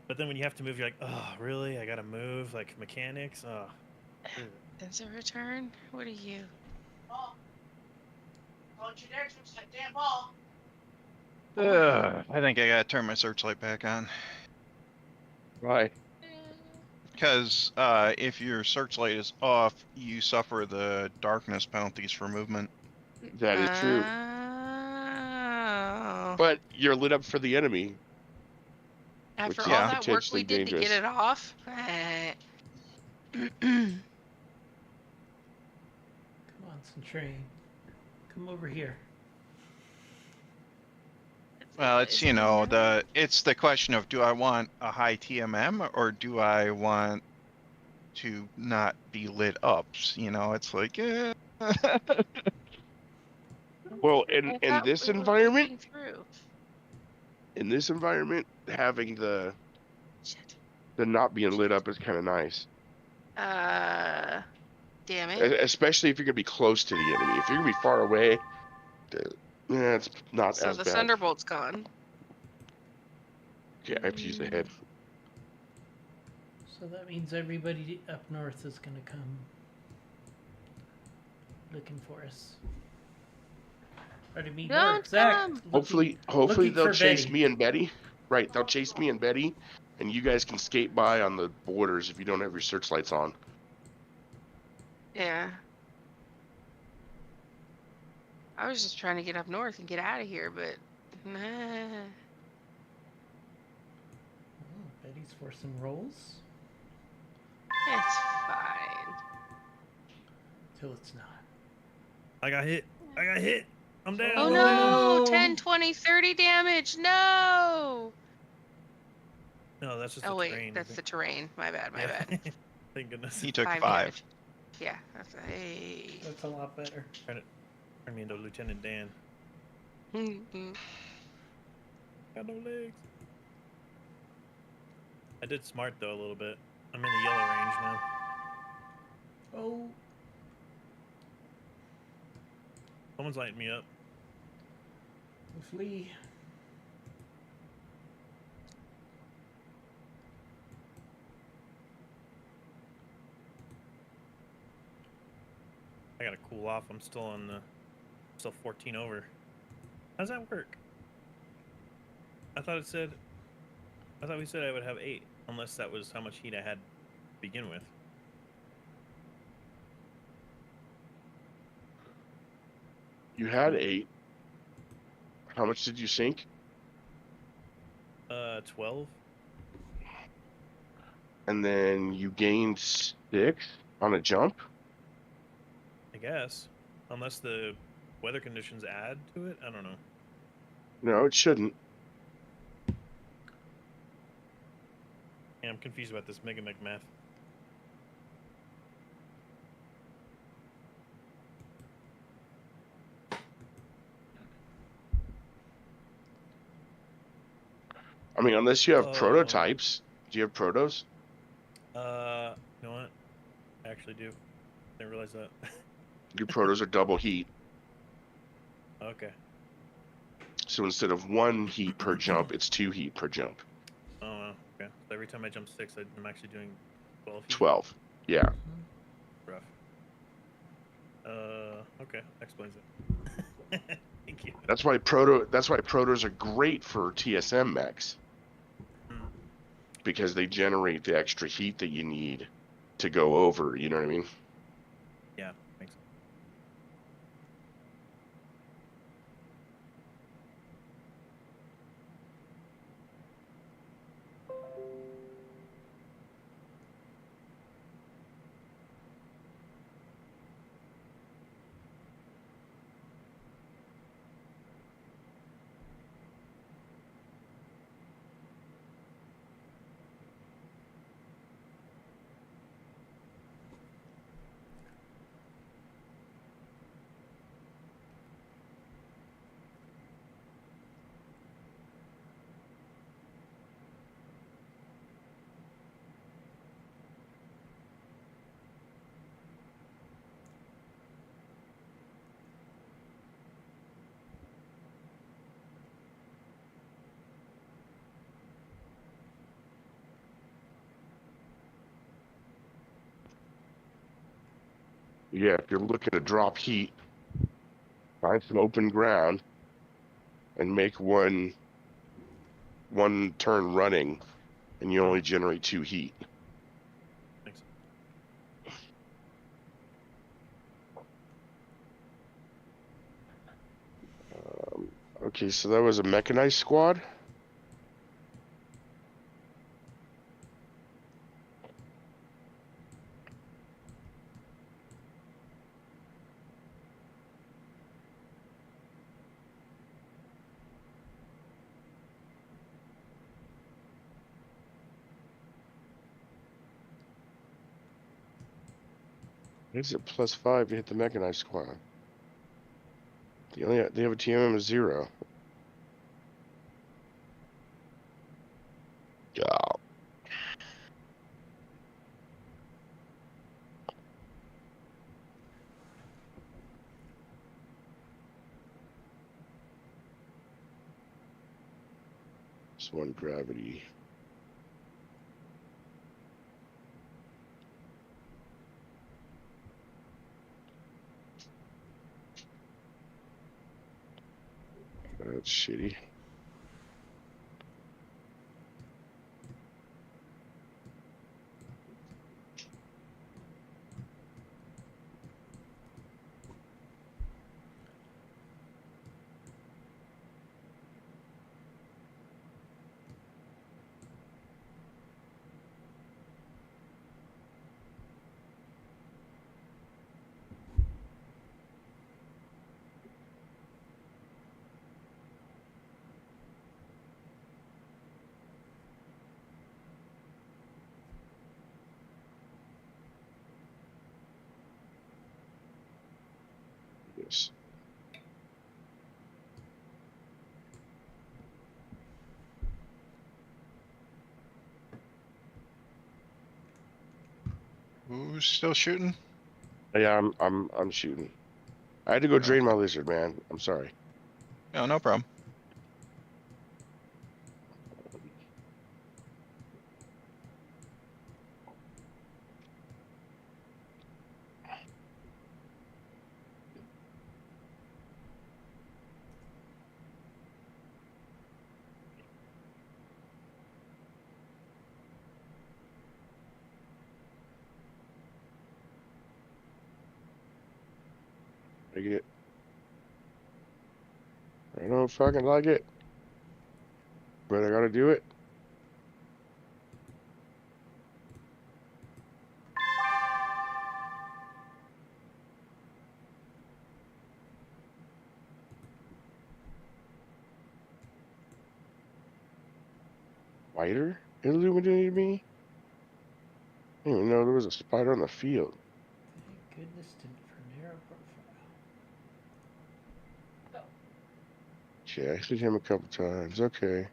But then when you have to move, you're like, oh, really? I gotta move like mechanics. Oh. Is it return? What are you? I think I gotta turn my searchlight back on. Right. Because if your searchlight is off, you suffer the darkness penalties for movement. That is true. Oh. But you're lit up for the enemy. After which all is that work potentially we did to dangerous. get it off. Come on, Centurion. Come over here. Well, Is it's it yellow? it's the question of, do I want a high TMM or do I want to not be lit up? It's like, Well, I in thought this we were environment, looking through. having Shit. the not being lit up is kind of nice. Uh, damn it. Especially if you're gonna be close to the enemy. If you're gonna be far away, yeah, it's not So as the bad. Thunderbolt's gone. Okay, I have to use the head. So that means everybody up north is going to come looking for us. Pardon me, Don't Zach. come. Hopefully Looking they'll for chase Betty. me and Betty. Right, they'll chase me and Betty, and you guys can skate by on the borders if you don't have your searchlights on. Yeah. I was just trying to get up north and get out of here, but nah. Oh, Betty's for some rolls. It's fine. Till it's not. I got hit. I got hit. I'm down. Oh I'm no! down. no. 10, 20, 30 damage. No! No, that's just Oh the wait, terrain. I that's think. the terrain. My bad, my Yeah. bad. Thank goodness. he took 5. Damage. Yeah, that's a hey. That's a lot better. Turn me into Lieutenant Dan. Got no legs. I did smart though a little bit. I'm in the yellow range now. Oh, Someone's lighting me up. flee. I gotta cool off. I'm still on the still 14 over. How's that work? I thought we said I would have 8, unless that was how much heat I had to begin with. You had 8. How much did you sink? 12. And then you gained 6 on a jump? I guess, unless the weather conditions add to it. I don't know. No, it shouldn't. Yeah, I'm confused about this Mega Mech math. I mean, unless you have Oh. prototypes. Do you have protos? You know what? I actually do. Didn't realize that. Your protos are double heat. Okay. So instead of 1 heat per jump, it's 2 heat per jump. Oh, wow. Okay. So every time I jump 6, I'm actually doing 12 heat. 12. Yeah. Rough. Okay. That explains it. Thank you. That's why protos are great for TSM mechs. Because they generate the extra heat that you need to go over, you know what I mean? Yeah, makes sense. Yeah, if you're looking to drop heat, find some open ground and make one turn running, and you only generate 2 heat. Thanks. Okay, so that was a mechanized squad. It's at +5 to hit the mechanized squad. They have a TMM of 0. Yeah. Just one gravity. That's shitty. Yes. Who's still shooting? Yeah, I'm shooting. I had to go drain Okay. my lizard, man. I'm sorry. No, no problem. I get. I don't fucking like it, but I gotta do it. Spider illuminated me? I didn't even know there was a spider on the field. Thank goodness for narrow profile. Yeah, I hit him a couple times. Okay.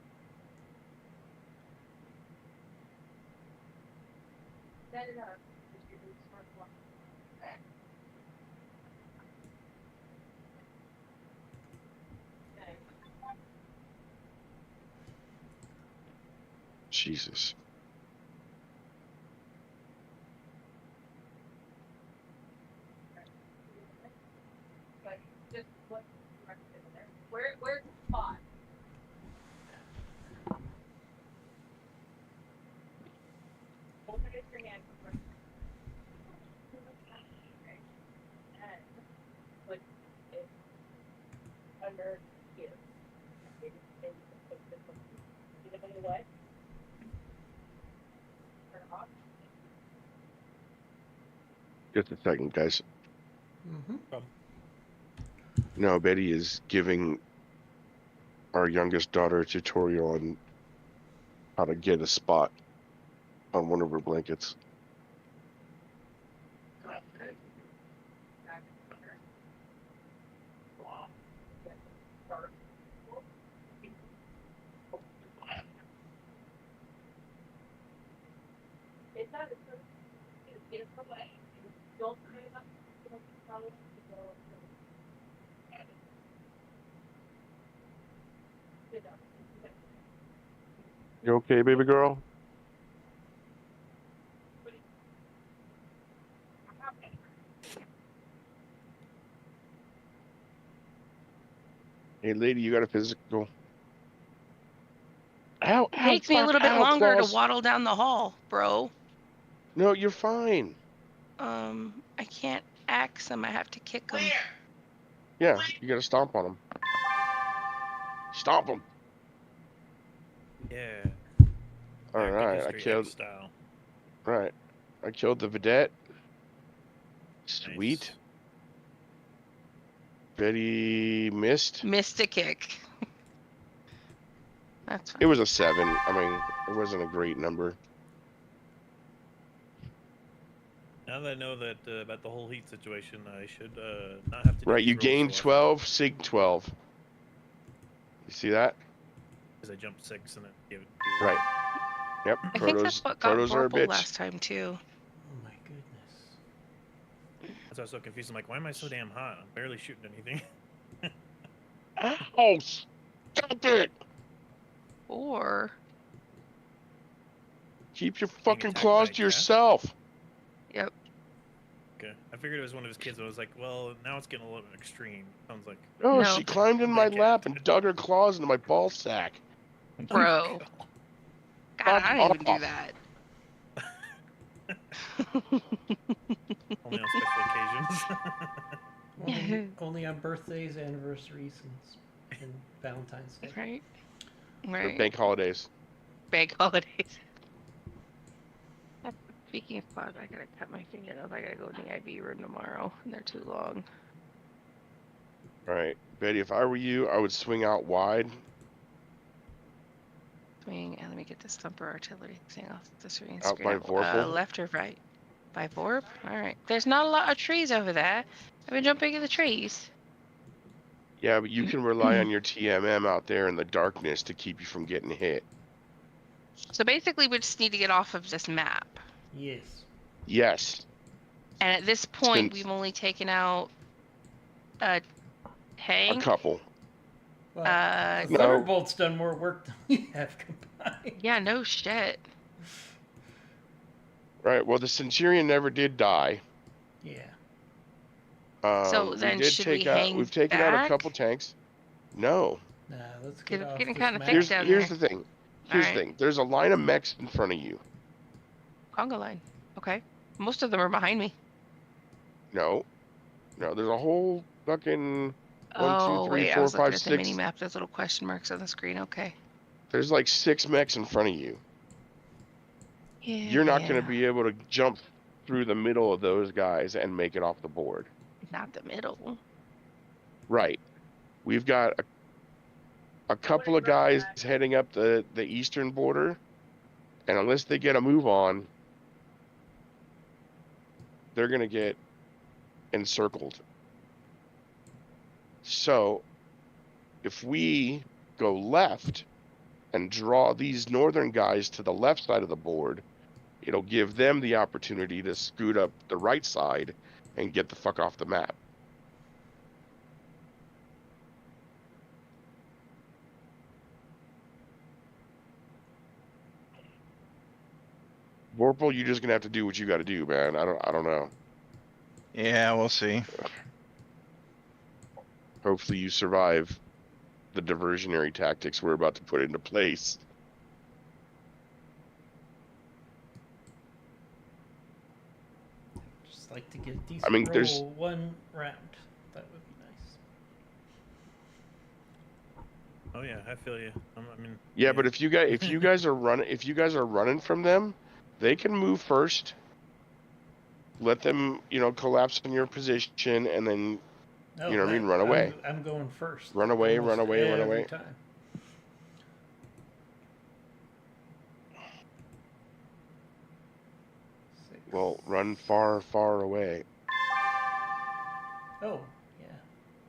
Jesus. Just a second, guys. Mm-hmm. No, Betty is giving our youngest daughter a tutorial on how to get a spot on one of her blankets. You okay, baby girl? Hey, lady, you got a physical? Ow, It ow, takes me a fuck, little bit ow, longer to claws. waddle down the hall, bro. No, you're fine. I can't axe them. I have to kick them. Yeah, you gotta stomp on them. Stomp them. Yeah. All American right, I History killed. X style. Right, I killed the vedette. Sweet. Nice. Betty missed. Missed a kick. That's It fine. was a 7. I mean, it wasn't a great number. No, Now that I know that about the whole heat situation, I should not have to do Right, these you rolls gain so often, 12, sig 12. You see that? because I jumped 6 and then gave it. Right. Yep. I think that's what got Protos are a Vorpal bitch. last time too. Oh my goodness. That's why I was so confused. I'm like, why am I so damn hot? I'm barely shooting anything. Oh, stop it! Or Keep your Being fucking attacked claws by a to cat? yourself. yep. Okay, I figured it was one of his kids. I was like, well, now it's getting a little extreme. Sounds like. Oh, No. she climbed in my Like lap cat. and dug her claws into my ball sack. Bro. God, I don't even do that. Only on special occasions. Only on birthdays, anniversaries, and Valentine's Day. Right. For Right. bank holidays. Bank holidays. Speaking of fun, I gotta cut my fingernails. I gotta go in the IV room tomorrow, and they're too long. All right, Betty, if I were you, I would swing out wide. Swing, and let me get this thumper artillery thing off the screen. Out by Vorpal? Left or right? By Vorp? Alright. There's not a lot of trees over there. I've been jumping in the trees. Yeah, but you can rely on your TMM out there in the darkness to keep you from getting hit. So basically, we just need to get off of this map. Yes. Yes. And at this point, Since- we've only taken out a A tank. couple. Well, the No. Thunderbolt's done more work than we have combined. Yeah, no shit. Right, well, the Centurion never did die. Yeah. So then should we hang We've taken out a back? couple tanks. No. Nah, let's Get get off getting this kinda map. thick Here's down here's there. the thing. Here's the Alright. thing. There's a line of mechs in front of you. Conga line. Okay. Most of them are behind me. No. No, there's a whole fucking 1, 2, 3, Wait, I 4, was looking 5, at the 6. mini map. There's little question marks on the screen. Okay. There's like 6 mechs in front of you. Yeah. You're not going to be able to jump through the middle of those guys and make it off the board. Not the middle. Right. We've got a couple of guys heading up the eastern border, and unless they get a move on, they're going to get encircled. So, if we go left and draw these northern guys to the left side of the board, it'll give them the opportunity to scoot up the right side and get the fuck off the map. Vorpal, you're just gonna have to do what you got to do, man. I don't know. Yeah, we'll see. Hopefully, you survive the diversionary tactics we're about to put into place. Just like to get a decent I mean, roll there's- one round. That would be nice. Oh yeah, I feel you. I mean. Yeah, but if you guys are running from them, they can move first. Let them, collapse in your position, and then No, You know what I mean? Run away. I'm going first. Run away, almost run away, run every away. time. Six. well, run far, far away. Oh, yeah.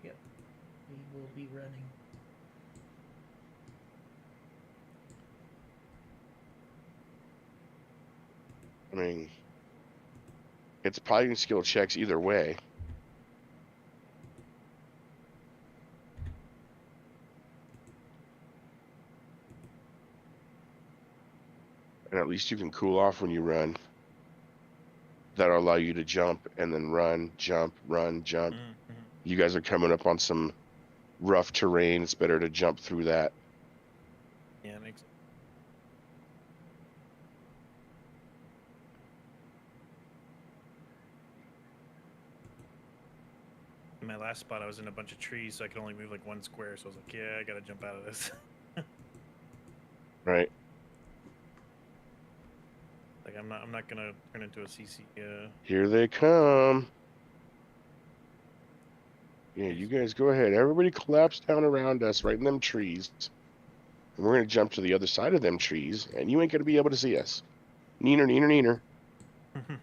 Yep. We will be running. I mean, it's fighting skill checks either way. And at least you can cool off when you run. That'll allow you to jump and then run, jump, run, jump. Mm-hmm. You guys are coming up on some rough terrain. It's better to jump through that. Yeah, it makes. In my last spot, I was in a bunch of trees, so I could only move like one square. So I was like, "Yeah, I gotta jump out of this." Right. Like, I'm not gonna turn into a CC. Here they come. Yeah, you guys go ahead. Everybody collapse down around us right in them trees. And we're going to jump to the other side of them trees, and you ain't going to be able to see us. Neener, neener, neener.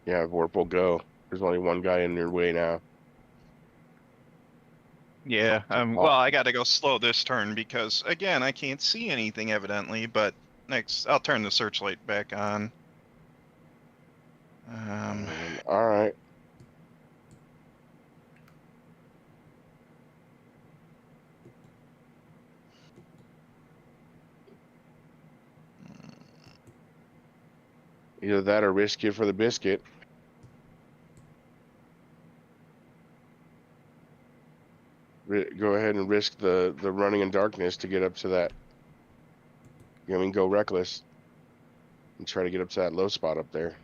Yeah, Vorpal, go. There's only one guy in your way now. Yeah, well, I gotta go slow this turn because, again, I can't see anything evidently, but next, I'll turn the searchlight back on. All right. Either that or risk it for the biscuit. Go ahead and risk the running in darkness to get up to that. I mean, go reckless and try to get up to that low spot up there.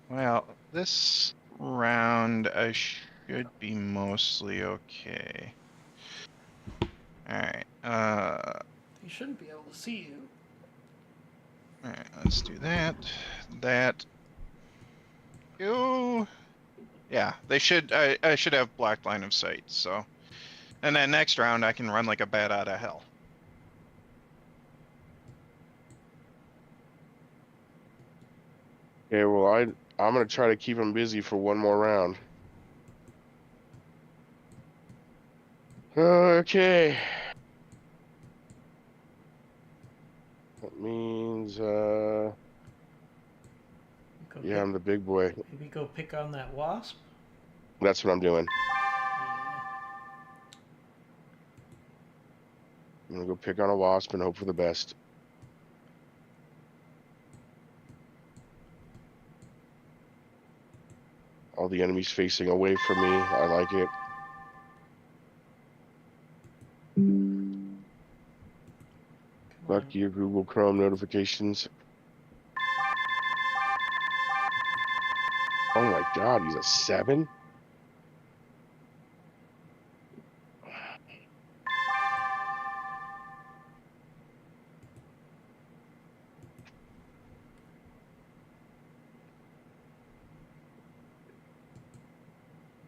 Well, this round I should be mostly okay. Alright, They shouldn't be able to see you. alright, let's do that. That. Go. Yeah, they should. I should have black line of sight. So, and then next round I can run like a bat out of hell. Okay, well, I'm gonna try to keep him busy for one more round. Okay. That means, Go yeah, I'm the big boy. maybe go pick on that wasp. That's what I'm doing. Yeah. I'm gonna go pick on a wasp and hope for the best. All the enemies facing away from me. I like it. Come on. Fuck your Google Chrome notifications. Oh my god, he's a 7?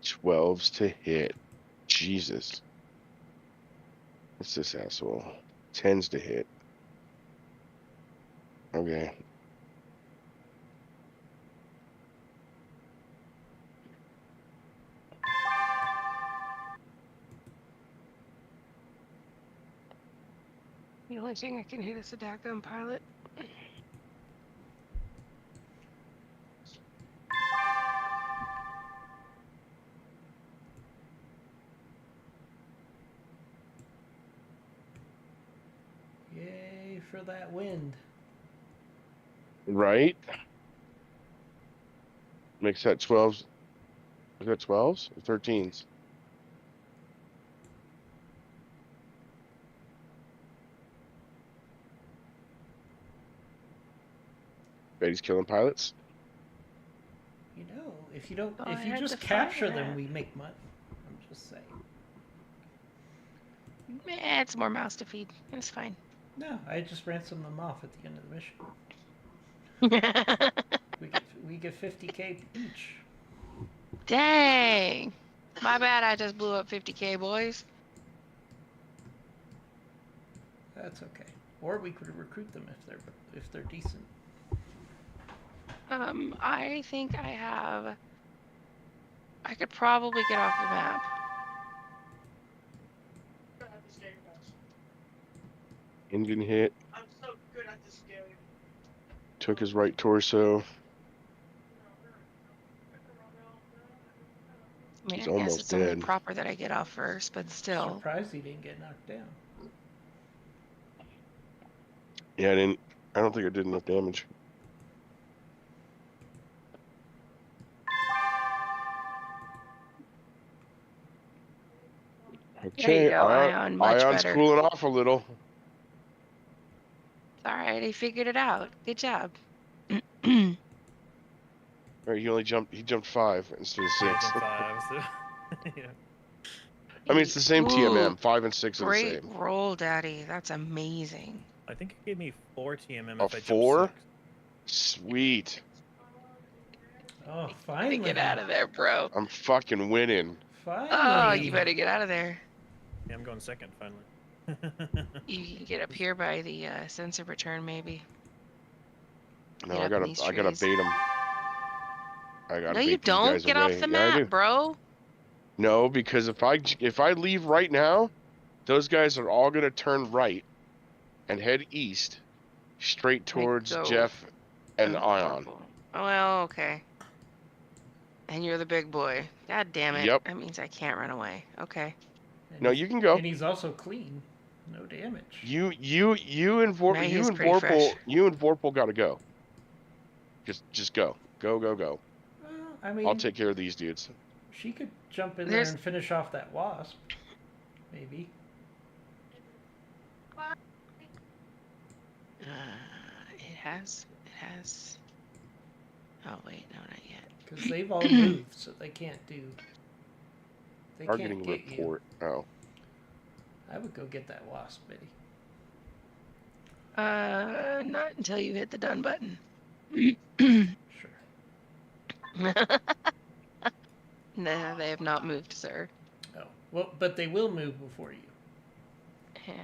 Twelves to hit. Jesus. What's this asshole? 10s to hit. Okay. The only thing I can hit is a daggum pilot. Yay for that wind. Right? Makes that 12s. Is that 12s or 13s? Bet he's killing pilots. You know, if you don't, Oh, I if you had just to capture fire them, that. we make money. I'm just saying. Eh, it's more mouse to feed. It's fine. No, I just ransom them off at the end of the mission. We get 50k each. Dang. My bad, I just blew up 50k, boys. That's okay. Or we could recruit them if they're decent. I think I could probably get off the map. Engine hit. Took his right torso. I mean, He's I guess almost it's only dead. proper that I get off first, but still. Surprised he didn't get knocked down. Yeah, I don't think I did enough damage. There you Okay, go, Ion. Much Ion's better. cooling off a little. It's alright, he figured it out. Good job. Or he jumped 5 instead of 6. Season 5, so yeah. I mean, it's the same Ooh, TMM. 5 and 6 are the great same. roll, Daddy. That's amazing. I think it gave me 4 TMM A if I 4? jumped 6. Sweet. Oh, You finally! get out of there, bro. I'm fucking winning. Finally! Oh, you better get out of there. Yeah, I'm going second finally. You can get up here by the sensor return, maybe. No, Get I up in gotta these I gotta trees. bait them. I gotta No, you bait these don't. guys Get away. off the Yeah, I map, do. bro. No, because if I leave right now, those guys are all gonna turn right and head east, straight Like, towards go. Jeff and Oh, Ion. horrible. Oh, well, okay. And you're the big boy. God damn it. Yep. That means I can't run away. Okay. And No, he's- you can go. And he's also clean. No damage. You and Man, he is pretty fresh. You and Vorpal gotta go. Just go. Go, go, go. Well, I I'll mean, take care of these dudes. she could jump in there There's- and finish off that wasp. Maybe. It has. Oh, wait. No, not yet. Because they've all moved, so they can't do. They Targeting can't get report. Oh. you. I would go get that wasp, Betty. Not until you hit the done button. Sure. No, they have not moved, sir. Oh, well, but they will move before you. And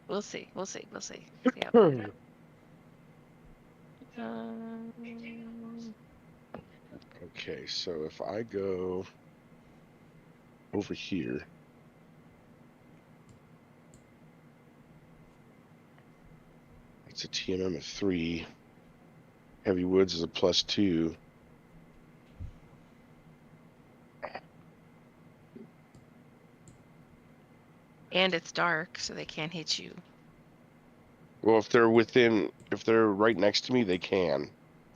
we'll see. See how about that. Okay, so if I go over here. It's a TMM of 3. Heavy Woods is a +2. And it's dark, so they can't hit you. Well, if they're right next to me, they can.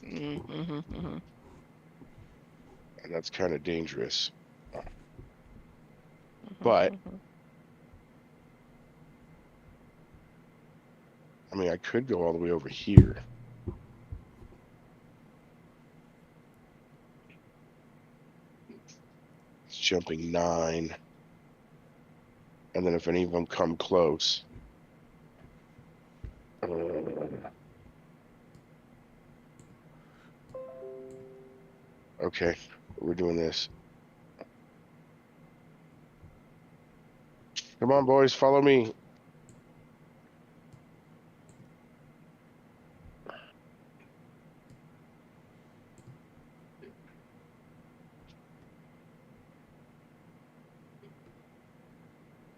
And that's kind of dangerous. But I mean, I could go all the way over here. It's jumping 9. And then if any of them come close. Okay, we're doing this. Come on, boys, follow me.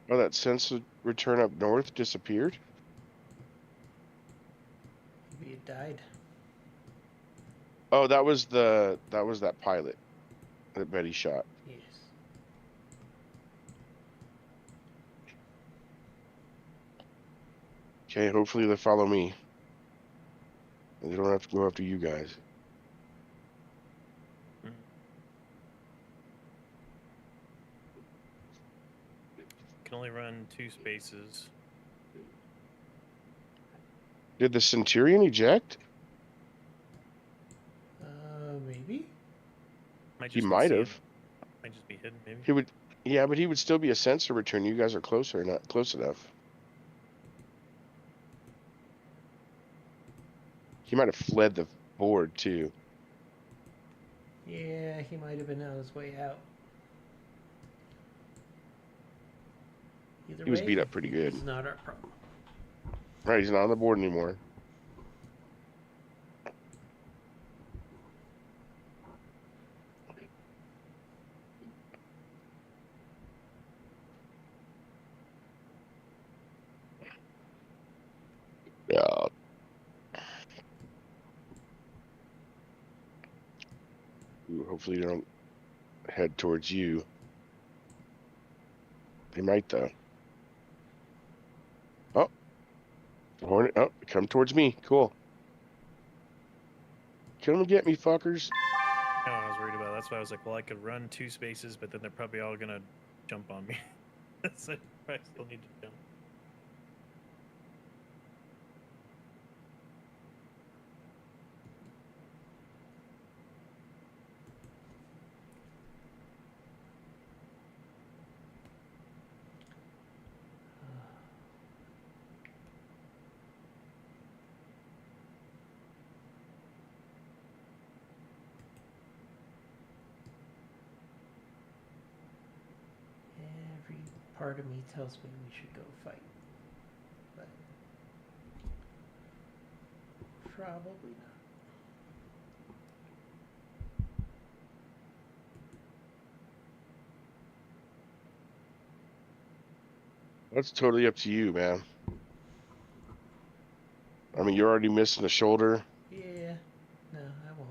Oh, that sensor return up north disappeared? Maybe it died. Oh, that was that pilot that Betty shot. Yes. Okay, hopefully they follow me. And they don't have to go after you guys. Can only run 2 spaces. Did the Centurion eject? Maybe. He might have. Might just be hidden, maybe. He would, yeah, but he would still be a sensor return. You guys are closer, not close enough. He might have fled the board too. Yeah, he might have been on his way out. Either He was way, beat up pretty good. It's not our problem. Right, he's not on the board anymore. Yeah. Ooh, hopefully they don't head towards you. They might though. Oh, Hornet! Oh, come towards me. Cool. Come and get me, fuckers. No, I was worried about. That's why I was like, well, I could run 2 spaces, but then they're probably all gonna jump on me. So I still need to jump. Every part of me tells me we should go fight. But probably not. That's totally up to you, man. I mean, you're already missing a shoulder. Yeah. No, I won't.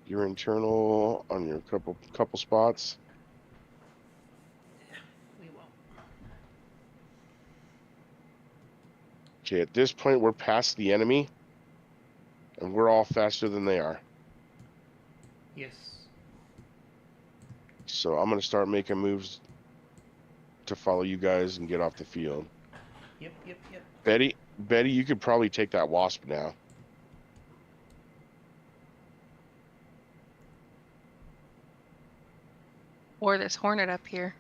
Your internal on your couple spots. We won't. Okay, at this point, we're past the enemy, and we're all faster than they are. Yes. So I'm gonna start making moves to follow you guys and get off the field. Yep. Betty, you could probably take that wasp now. Or this hornet up here.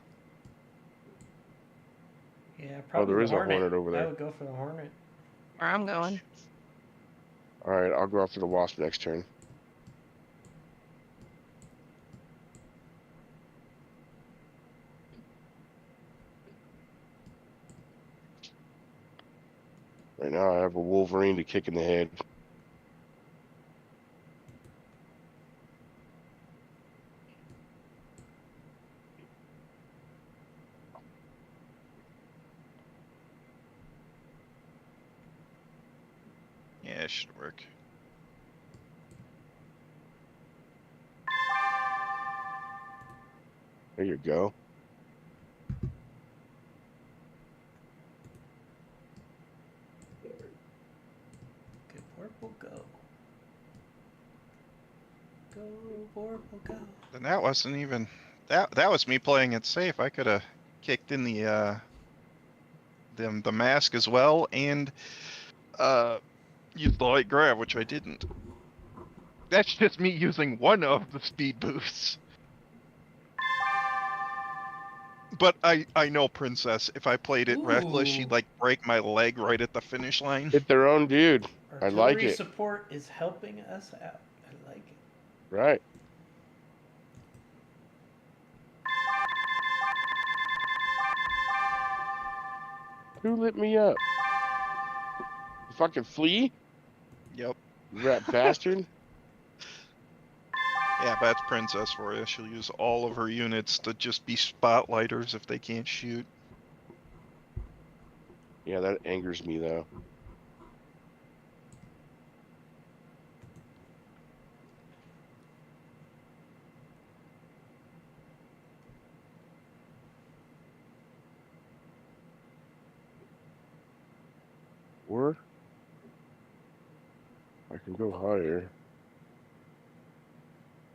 Yeah, probably there the is a hornet over I there. would go for the hornet. Where I'm going. All right, I'll go after the wasp next turn. Right now, I have a Wolverine to kick in the head. Yeah, it should work. There you go. Good Vorpal, go. Go, Vorpal, go. Then that wasn't even that. That was me playing it safe. I could have kicked in the mask as well and used the light grab, which I didn't. That's just me using one of the speed boosts. But I know Princess. If I played it reckless, Ooh. she'd like break my leg right at the finish line. Hit their own dude. I like Artillery it. support is helping us out. I like it. Right. Who lit me up? You fucking flea? Yep. You rat bastard. Yeah, but that's Princess for you. She'll use all of her units to just be spotlighters if they can't shoot. Yeah, that angers me though. Or I can go higher.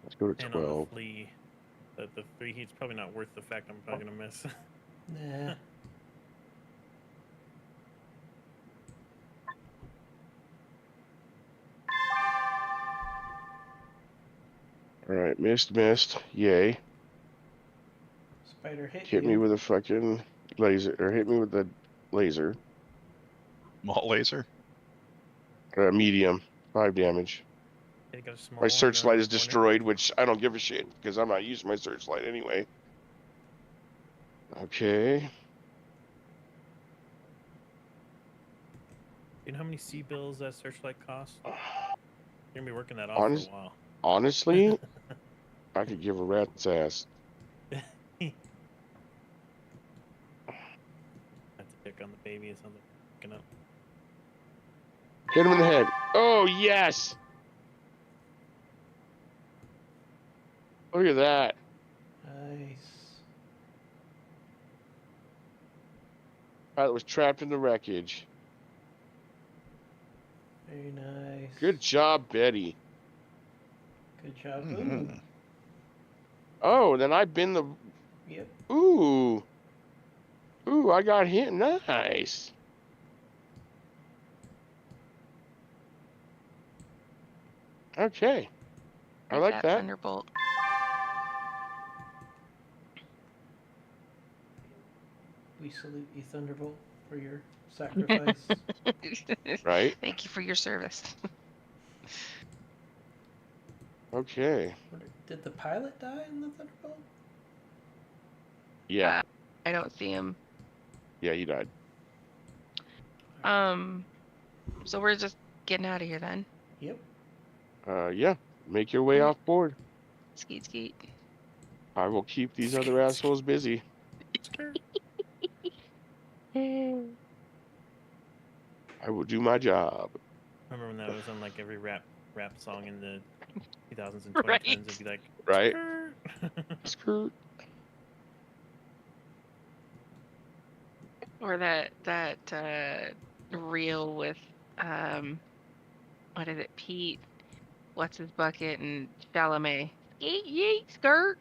Let's go to And on 12. the flea, the 3 heat's probably not worth the fact I'm probably gonna miss. Nah. All right, missed. Yay. Spider hit Hit you. me with a fucking laser, or hit me with the laser. Malt laser. Medium, 5 damage. They got a small My one, searchlight is hornet. destroyed, which I don't give a shit because I'm not using my searchlight anyway. Okay. You know how many sea bills that searchlight costs? You're gonna be working that off Honest- for a while. Honestly, I could give a rat's ass. Have to pick on the baby or something. Picking up. Hit him in the head. Oh, yes! Look at that. Nice. Pilot was trapped in the wreckage. Very nice. Good job, Betty. Good job. Mhm. Oh, then I've been the... Ooh. Yep. Ooh. Ooh, I got hit. Nice. Okay. I like that. Thunderbolt. We salute you, Thunderbolt, for your sacrifice. Right? Thank you for your service. Okay. Did the pilot die in the Thunderbolt? Yeah. I don't see him. Yeah, he died. So we're just getting out of here then. Yep. Yeah. Make your way off board. Skeet skeet. I will keep these other assholes busy. Skirt. I will do my job. Remember when that was on like every rap song in the 2000s and Right. 2010s? It'd be like, Right? skirt. Skirt. Or that reel with what is it, Pete? What's his bucket and Chalamet? Yeet yeet skirt.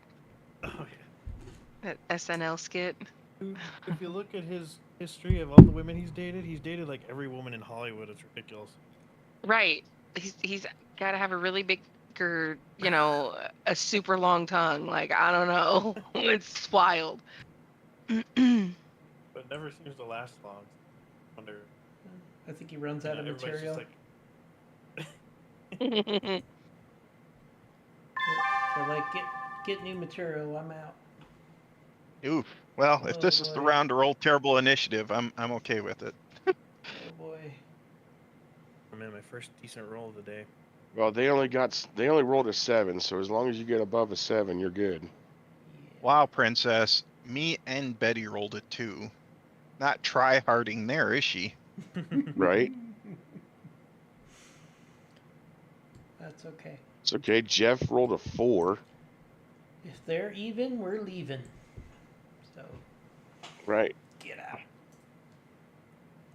Oh yeah. That SNL skit. Dude, if you look at his history of all the women he's dated like every woman in Hollywood. It's ridiculous. Right. He's got to have a really big, a super long tongue. Like I don't know. It's wild. But it never seems to last long. I wonder. I think he runs out of Everybody's material. just like, So like, get new material. I'm out. Oof. Well, if Oh, this is the boy. round to roll terrible initiative, I'm okay with it. Oh boy. I'm in my first decent roll of the day. Well, they only rolled a 7, so as long as you get above a 7, you're good. Yeah. Wow, princess. Me and Betty rolled it too. Not try-harding there, is she? Right? That's okay. It's okay. Jeff rolled a 4. If they're even, we're leaving. So Right. get out.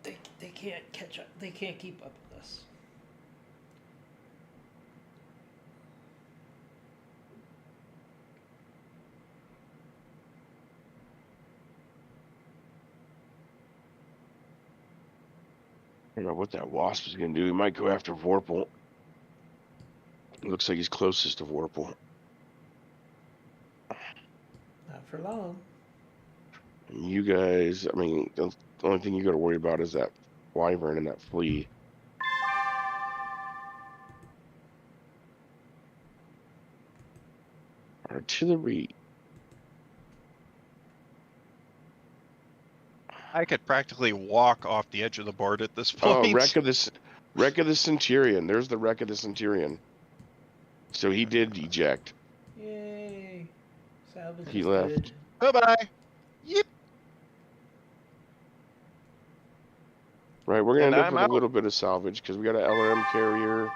They can't catch up. They can't keep up with us. I don't know what that wasp is going to do. He might go after Vorpal. It looks like he's closest to Vorpal. Not for long. And you guys, I mean, the only thing you got to worry about is that wyvern and that flea. Artillery. I could practically walk off the edge of the board at this Oh, point. wreck of the Centurion. There's the wreck of the Centurion. So he did eject. Yay. Salvage He is left. good. Bye-bye. Yep. Right, we're gonna And end up I'm with a out. little bit of salvage because we got an LRM carrier.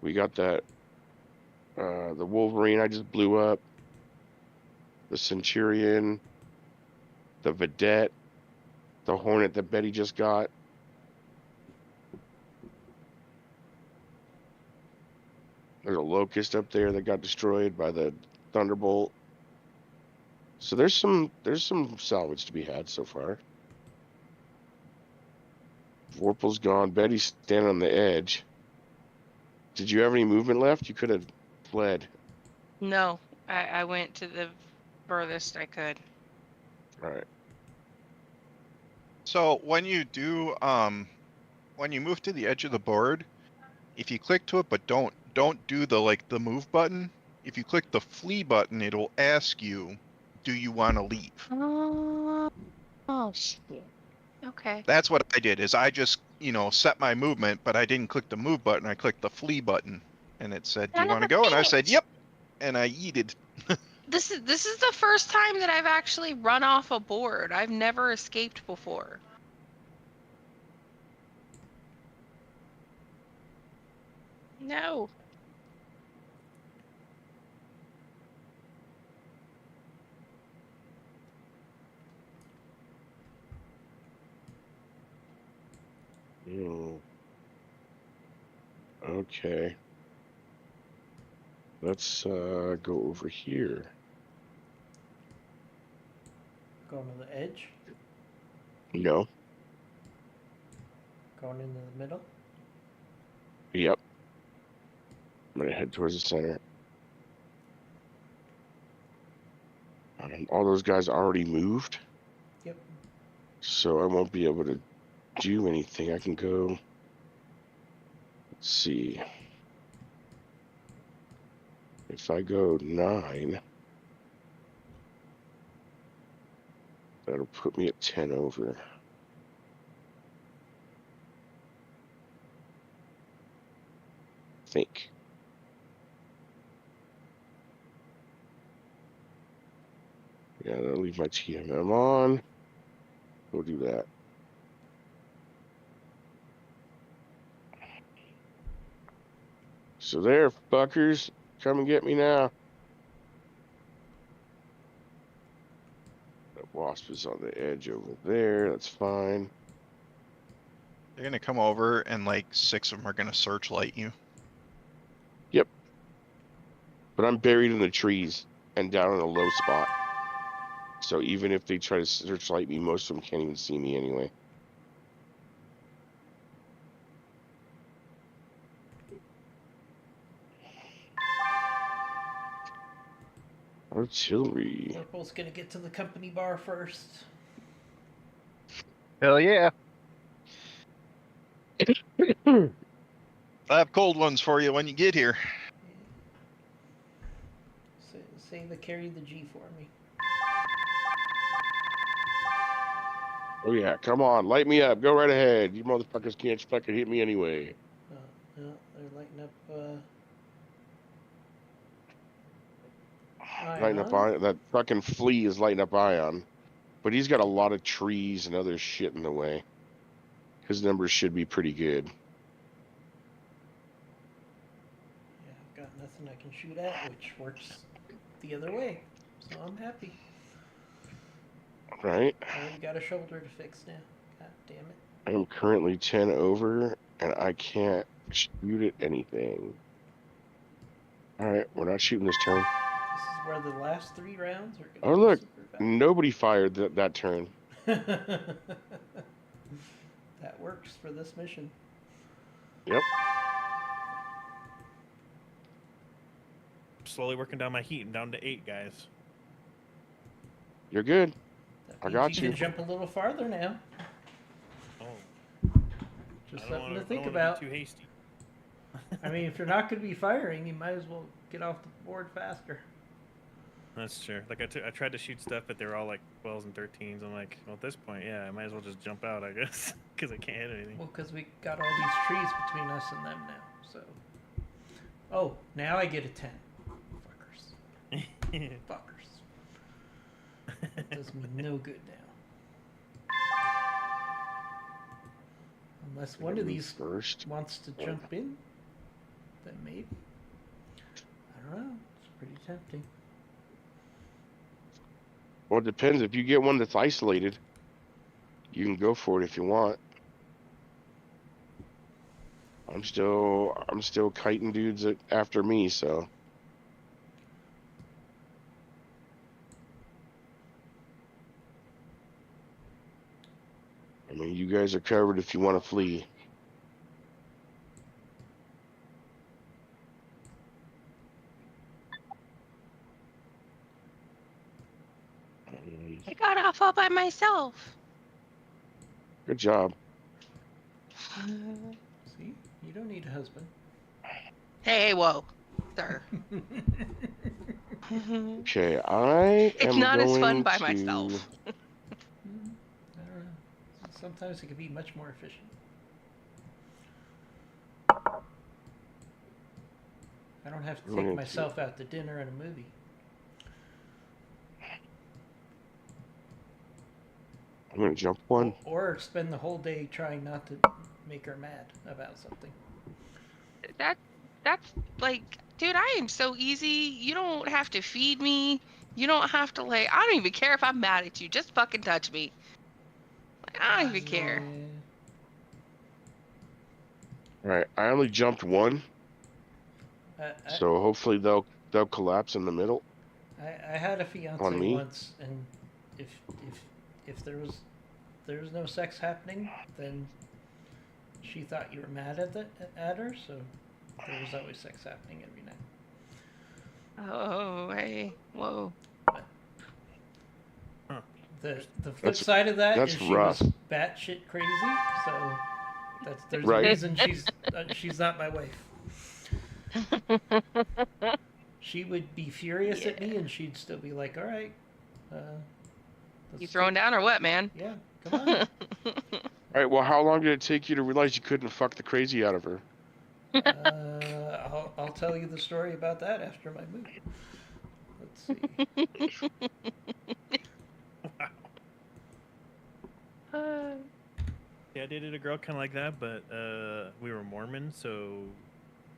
We got that the Wolverine I just blew up. The Centurion. The Vedette. The Hornet that Betty just got. There's a Locust up there that got destroyed by the Thunderbolt. So there's some salvage to be had so far. Vorpal's gone. Betty's standing on the edge. Did you have any movement left? You could have fled. No, I went to the furthest I could. All right. So when you do, when you move to the edge of the board, if you click to it, but don't do the move button. If you click the flee button, it'll ask you, do you want to leave? Oh shit. Okay. That's what I did. Is I just set my movement, but I didn't click the move button. I clicked the flee button, and it said, "Do you Son of want to a go?" And I said, bitch. "Yep," and I yeeted. This is the first time that I've actually run off a board. I've never escaped before. No. Oh. Okay. Let's go over here. Going to the edge. No. Going into the middle. Yep. I'm gonna head towards the center. All those guys already moved. Yep. So I won't be able to do anything. I can go. Let's see. If I go 9, that'll put me at 10 over. I think. Yeah, I'll leave my TMM on. We'll do that. So there, fuckers. Come and get me now. The wasp is on the edge over there. That's fine. They're gonna come over and like 6 of them are gonna searchlight you. But I'm buried in the trees and down in a low spot. So even if they try to searchlight me, most of them can't even see me anyway. Artillery. Purple's gonna get to the company bar first. Hell yeah. I have cold ones for you when you get here. Say the carry the G for me. Oh yeah, come on, light me up. Go right ahead. You motherfuckers can't fucking hit me anyway. No, they're lighting up. Lighting up Ion. That fucking flea is lighting up Ion. But he's got a lot of trees and other shit in the way. His numbers should be pretty good. Yeah, I've got nothing I can shoot at, which works the other way. So I'm happy. Right? I already got a shoulder to fix now. God damn it. I'm currently 10 over, and I can't shoot at anything. Alright, we're not shooting this turn. This is where the last 3 rounds are going to Oh, be look. super valuable. Nobody fired that turn. That works for this mission. Yep. Slowly working down my heat. I'm down to 8, guys. You're good. That I means got you you. can jump a little farther now. Oh, Just I don't something wanna- to think I don't wanna about. be too hasty. I mean, if you're not going to be firing, you might as well get off the board faster. That's true. Like I tried to shoot stuff, but they were all like 12s and 13s. I'm like, well, at this point, yeah, I might as well just jump out, I guess, because I can't hit anything. Well, because we got all these trees between us and them now, so. Oh, now I get a 10. Fuckers. Fuckers. That does me no good now. Unless one of these first. wants to jump in, then maybe. I don't know. It's pretty tempting. Well, it depends. If you get one that's isolated, you can go for it if you want. I'm still kiting dudes after me, so. I mean, you guys are covered if you want to flee. I got off all by myself. Good job. See? You don't need a husband. Hey, whoa, sir. Okay, I It's am not as fun going by to- myself. I don't know. Sometimes it can be much more efficient. I don't have to take myself out to dinner and a movie. I'm gonna jump one. Or spend the whole day trying not to make her mad about something. That's like, dude, I am so easy. You don't have to feed me. You don't have to I don't even care if I'm mad at you. Just fucking touch me. Like, I don't even care. All right, I only jumped one, so hopefully they'll collapse in the middle. I had a fiance On me? once, and if there was no sex happening, then she thought you were mad at her, so there was always sex happening every night. Oh, hey, whoa. The flip side of that that's is she rough. was batshit crazy, so there's Right. a reason she's not my wife. She would be furious at me, and she'd still be like, "All right, You throwing down or what, man? Yeah, come on." All right, well, how long did it take you to realize you couldn't fuck the crazy out of her? I'll tell you the story about that after my movie. Let's see. Yeah, I dated a girl kind of like that, but we were Mormon, so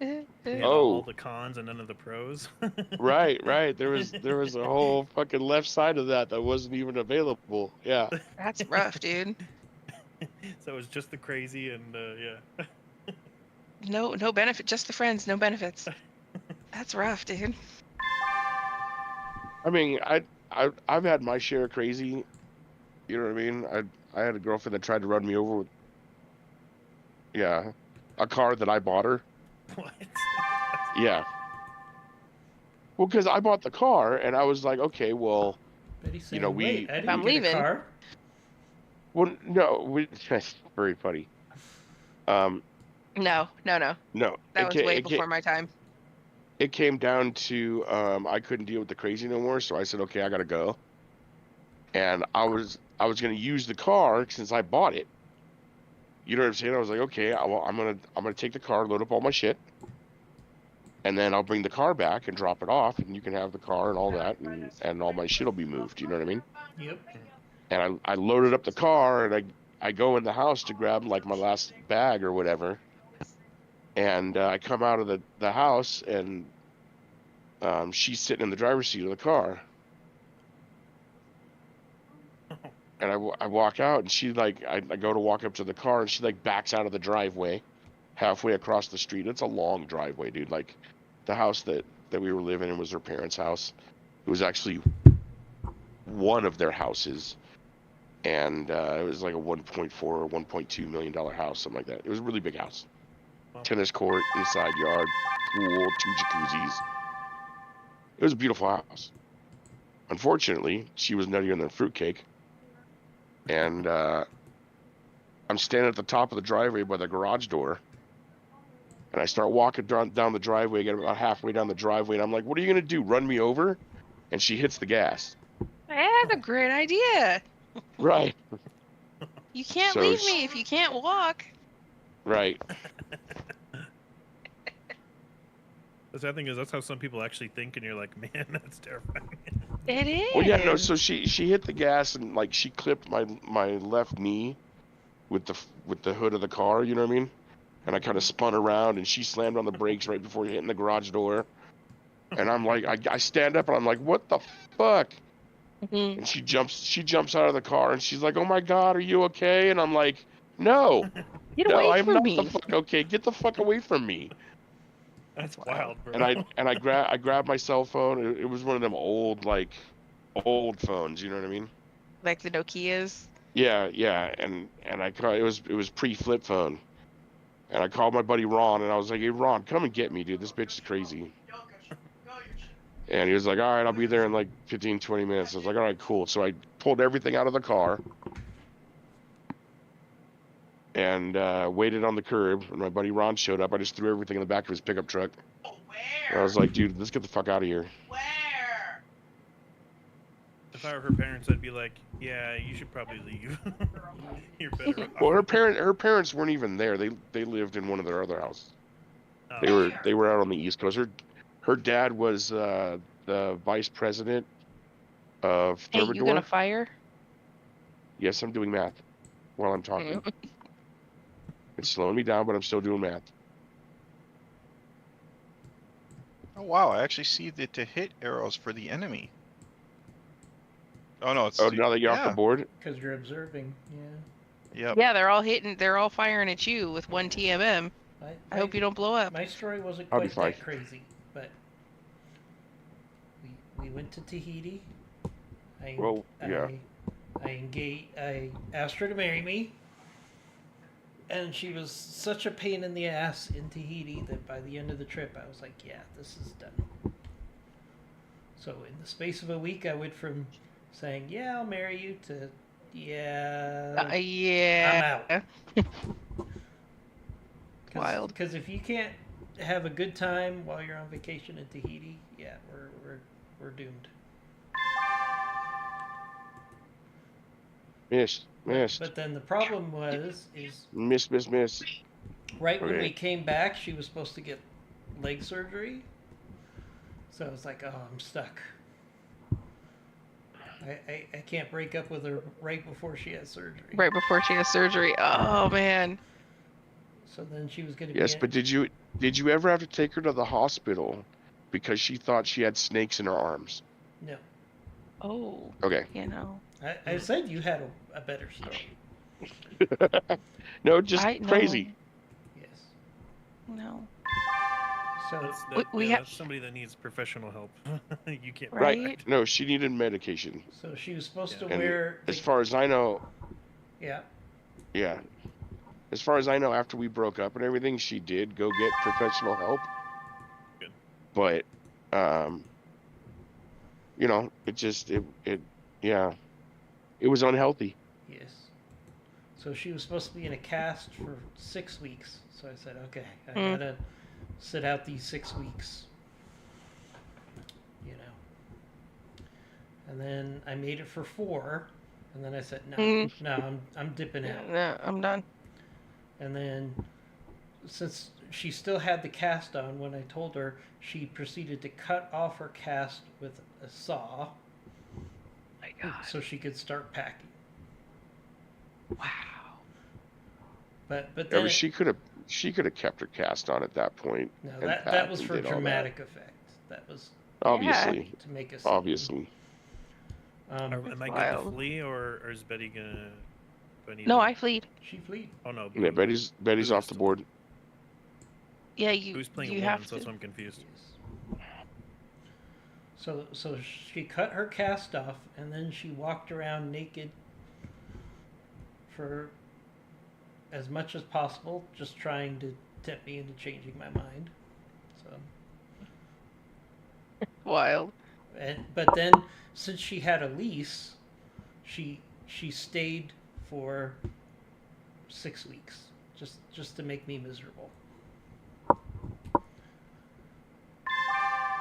we had Oh. all the cons and none of the pros. Right. There was a whole fucking left side of that wasn't even available. Yeah. That's rough, dude. So it was just the crazy and yeah. No benefit, just the friends, no benefits. That's rough, dude. I mean, I've had my share of crazy. You know what I mean? I had a girlfriend that tried to run me over with, yeah, a car that I bought her. What? Yeah. Well, because I bought the car and I was like, okay, well, Betty's saying, you know, we, wait, I If didn't I'm get leaving. a car. well, no, that's very funny. No. No, That was way before my time. it came down to I couldn't deal with the crazy no more, so I said, okay, I gotta go. And I was gonna use the car since I bought it. You know what I'm saying? I was like, okay, I'm gonna take the car, load up all my shit, and then I'll bring the car back and drop it off, and you can have the car and all that, and all my shit will be moved. You know what I mean? Yep. And I loaded up the car, and I go in the house to grab like my last bag or whatever, and I come out of the house, and she's sitting in the driver's seat of the car. And I walk out, and she like I go to walk up to the car, and she like backs out of the driveway, halfway across the street. It's a long driveway, dude. Like the house that we were living in was her parents' house. It was actually one of their houses, and it was like a 1.4 or 1.2 million dollar house, something like that. It was a really big house. Wow. Tennis court, inside yard, pool, 2 jacuzzis. It was a beautiful house. Unfortunately, she was nuttier than a fruitcake. And I'm standing at the top of the driveway by the garage door, and I start walking down the driveway, get about halfway down the driveway, and I'm like, what are you going to do, run me over? And she hits the gas. That's a great idea. Right. You can't So leave she- me if you can't walk. Right. The sad thing is that's how some people actually think, and you're like, man, that's terrifying. It is. Well, yeah, no, so she hit the gas, and like she clipped my left knee with the hood of the car, you know what I mean? And I kind of spun around, and she slammed on the brakes right before hitting the garage door. And I'm like, I stand up, and I'm like, what the fuck? Mhm. And she jumps out of the car, and she's like, oh my God, are you okay? And I'm like, no, Get no, away I'm from not me. the fuck okay. Get the fuck away from me. That's That's wild. wild, bro. And I grabbed my cell phone. It was one of them old phones, you know what I mean? Like the Nokias. Yeah, and I call it was pre-flip phone. And I called my buddy Ron, and I was like, hey Ron, come and get me, dude. This bitch is crazy. And he was like, all right, I'll be there in like 15, 20 minutes. I was like, all right, cool. So I pulled everything out of the car and waited on the curb. When my buddy Ron showed up, I just threw everything in the back of his pickup truck. And I was like, dude, let's get the fuck out of here. If I were her parents, I'd be like, yeah, you should probably leave. You're better off. Well, her parents weren't even there. They lived in one of their other houses. Oh, They were out on the East Coast. Her dad was the vice president of Hey, Thermador. you gonna fire? Yes, I'm doing math while I'm talking. It's slowing me down, but I'm still doing math. Oh wow, I actually see the to hit arrows for the enemy. Oh no, it's Oh, now that you're off the board? Because you're observing. Yeah. Yep. Yeah, they're all firing at you with one TMM. I hope you don't blow up. My story wasn't I'll be quite that fine. crazy, but we went to Tahiti. Well, yeah. I asked her to marry me, and she was such a pain in the ass in Tahiti that by the end of the trip I was like, yeah, this is done. So in the space of a week, I went from saying, yeah, I'll marry you to, yeah, Yeah. I'm out. Wild. Because if you can't have a good time while you're on vacation in Tahiti, yeah, we're doomed. Missed. But then the problem is Miss. right when Okay. we came back, she was supposed to get leg surgery. So I was like, oh, I'm stuck. I can't break up with her right before she has surgery. Right before she has surgery. Oh man. So then she was going to Yes, be. but did you ever have to take her to the hospital because she thought she had snakes in her arms? No. Oh. Okay. You know. I said you had a better story. No, just I crazy. Yes. No. So That's, have that's somebody that needs professional help. You can't. Right? No, she needed medication. so she was supposed Yeah. to And wear. as far as I know, Yeah. yeah. As far as I know, after we broke up and everything, she did go get professional help. Good. But, you know, yeah, it was unhealthy. Yes. So she was supposed to be in a cast for 6 weeks. So I said, okay, I gotta sit out these 6 weeks. You know. And then I made it for 4, and then I said, no, I'm dipping out. No, I'm done. And then, since she still had the cast on, when I told her, she proceeded to cut off her cast with a saw. My God. So she could start packing. Wow. But Yeah, then but she could have kept her cast on at that point. no, and that packed was and for did all that. dramatic effect. That was Obviously, to make a scene. obviously. Am I good to wild. flee, or is Betty gonna? Do I need No, to- I fleed. She fled. Oh no. Yeah, Betty's Boo's off the still- board. Yeah, you. Who's playing you a have woman? So to. that's why I'm confused. Yes. So she cut her cast off, and then she walked around naked for as much as possible, just trying to tempt me into changing my mind. So, Wild. but then since she had a lease, she stayed for 6 weeks, just to make me miserable.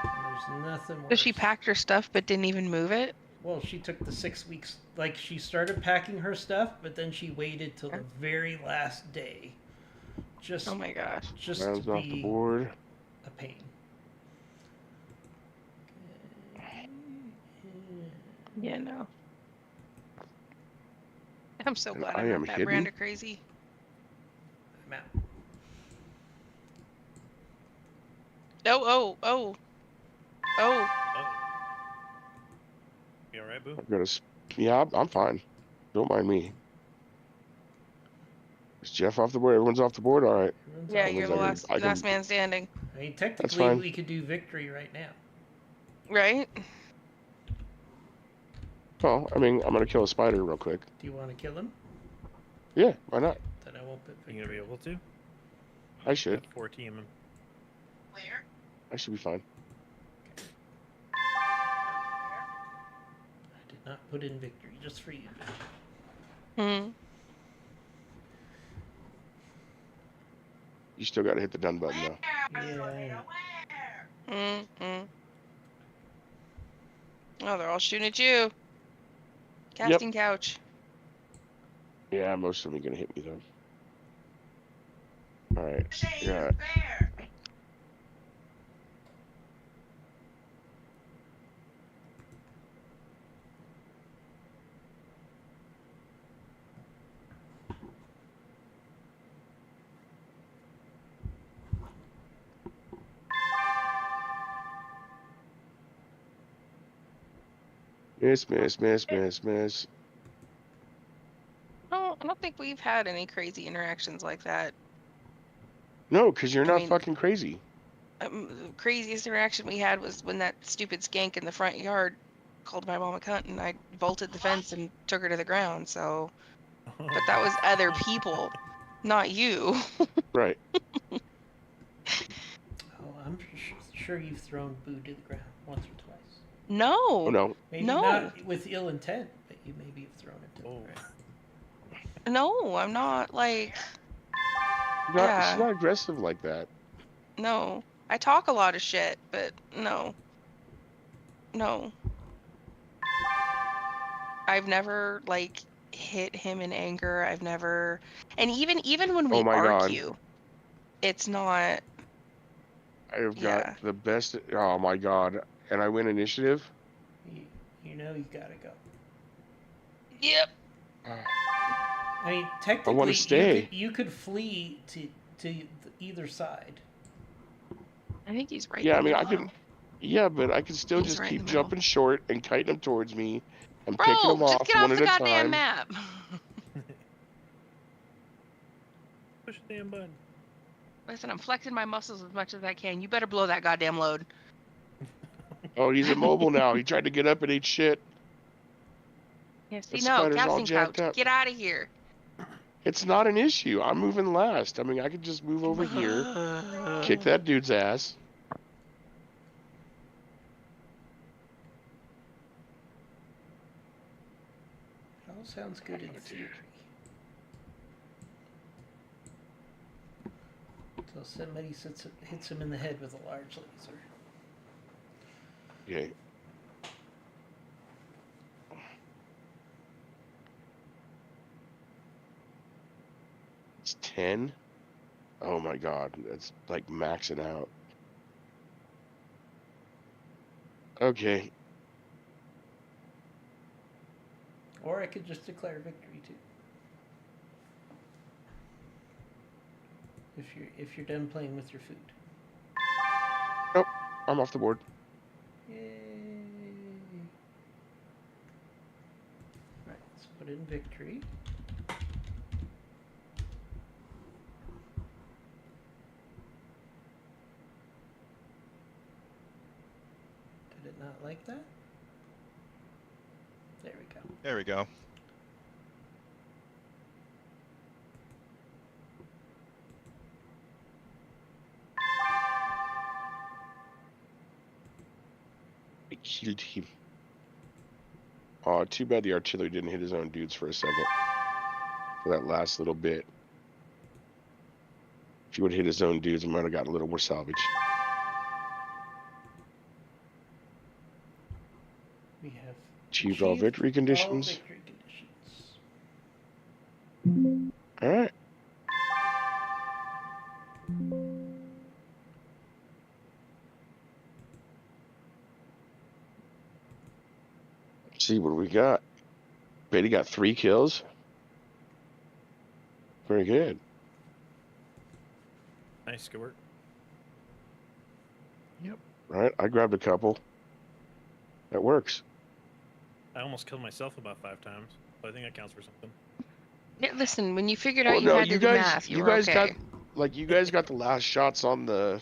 And there's nothing worse. So she packed her stuff but didn't even move it? Well, she took the 6 weeks. Like, she started packing her stuff, but then she waited till the very last day. Just, Oh my gosh. just Rounds to off the be board. a pain. Yeah, no. I'm so And glad I I'm am not that hidden. brand of crazy. I'm out. Oh. Oh. You all right, Boo? I've got yeah, I'm fine. Don't mind me. Is Jeff off the board? Everyone's off the board? All right. Everyone's Yeah, out. you're the last man standing. I mean, technically, fine. we could do victory right now. Right? Well, I mean, I'm going to kill a spider real quick. Do you want to kill him? Yeah, why not? Then I won't put Are you victory. gonna be able to? I should. Got 4 team. Where? I should be fine. I did not put in victory, just for you. Hmm. You still got to hit the done button, though. Yeah. Mm-hmm. Oh, they're all shooting at you. Casting couch. Yeah, most of them are going to hit me, though. All right. Yeah. Miss. Oh, I don't think we've had any crazy interactions like that. No, because you're I not mean- fucking crazy. The craziest interaction we had was when that stupid skank in the front yard called my mom a cunt, and I vaulted the fence and took her to the ground. So, but that was other people, not you. Right. Oh, I'm sure you've thrown Boo to the ground once or twice. No. Oh, no. Maybe No. not with ill intent, but you maybe have thrown it to Oh. the ground. No, I'm not like. She's not aggressive like that. No. I talk a lot of shit, but no. No. I've never like hit him in anger. I've never, and even when we Oh my God. argue, it's not. I have Yeah. got the best. Oh, my God. And I win initiative? you know you gotta go. Yep. I mean, I want technically, to stay. you could flee to either side. I think he's right. Yeah, I in the mean, I middle. could. Yeah, but I could still He's just right in keep the middle. jumping short and kiting them towards me and picking Bro, them just off get one off at the a goddamn time. map. Push the damn button. Listen, I'm flexing my muscles as much as I can. You better blow that goddamn load. Oh, he's immobile now. He tried to get up and eat shit. Yeah, see, That no, spider's all casting jacked couch. up. Get out of here. It's not an issue. I'm moving last. I mean, I could just move over here, kick that dude's ass. It all sounds good in theory. So somebody hits him in the head with a large laser. Okay. It's 10. Oh my god, that's like maxing out. Okay. Or I could just declare victory too. If you're done playing with your food. Nope. I'm off the board. Yay! Right, let's put in victory. Did it not like that? There we go. There we go. I killed him. Oh, too bad the artillery didn't hit his own dudes for a second. For that last little bit. If he would have hit his own dudes, I might have gotten a little more salvage. We have Achieved all victory conditions. All victory conditions. Alright. Let's see what we got. Betty got 3 kills. Very good. Nice, good work. Right, I grabbed a couple. That works. I almost killed myself about 5 times, but I think that counts for something. Yeah, listen, when you figured Well, out you no, had to you do guys, math, you you were guys okay. you guys got the last shots on the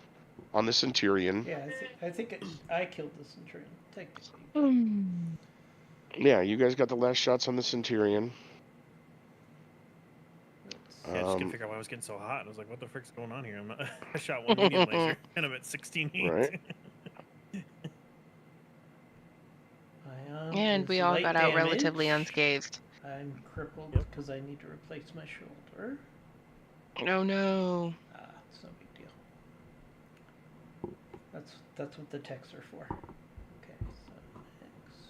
Centurion. Yeah, I think I killed the Centurion, technically. Yeah, you guys got the last shots on the Centurion. Yeah, I just couldn't figure out why I was getting so hot. I was like, what the frick's going on here? I'm not, I shot one medium laser, and I'm at 16 heat. Right. And we all got out relatively unscathed. I'm crippled because I need to replace my shoulder. Oh no. It's no big deal. That's what the techs are for. Okay, so next.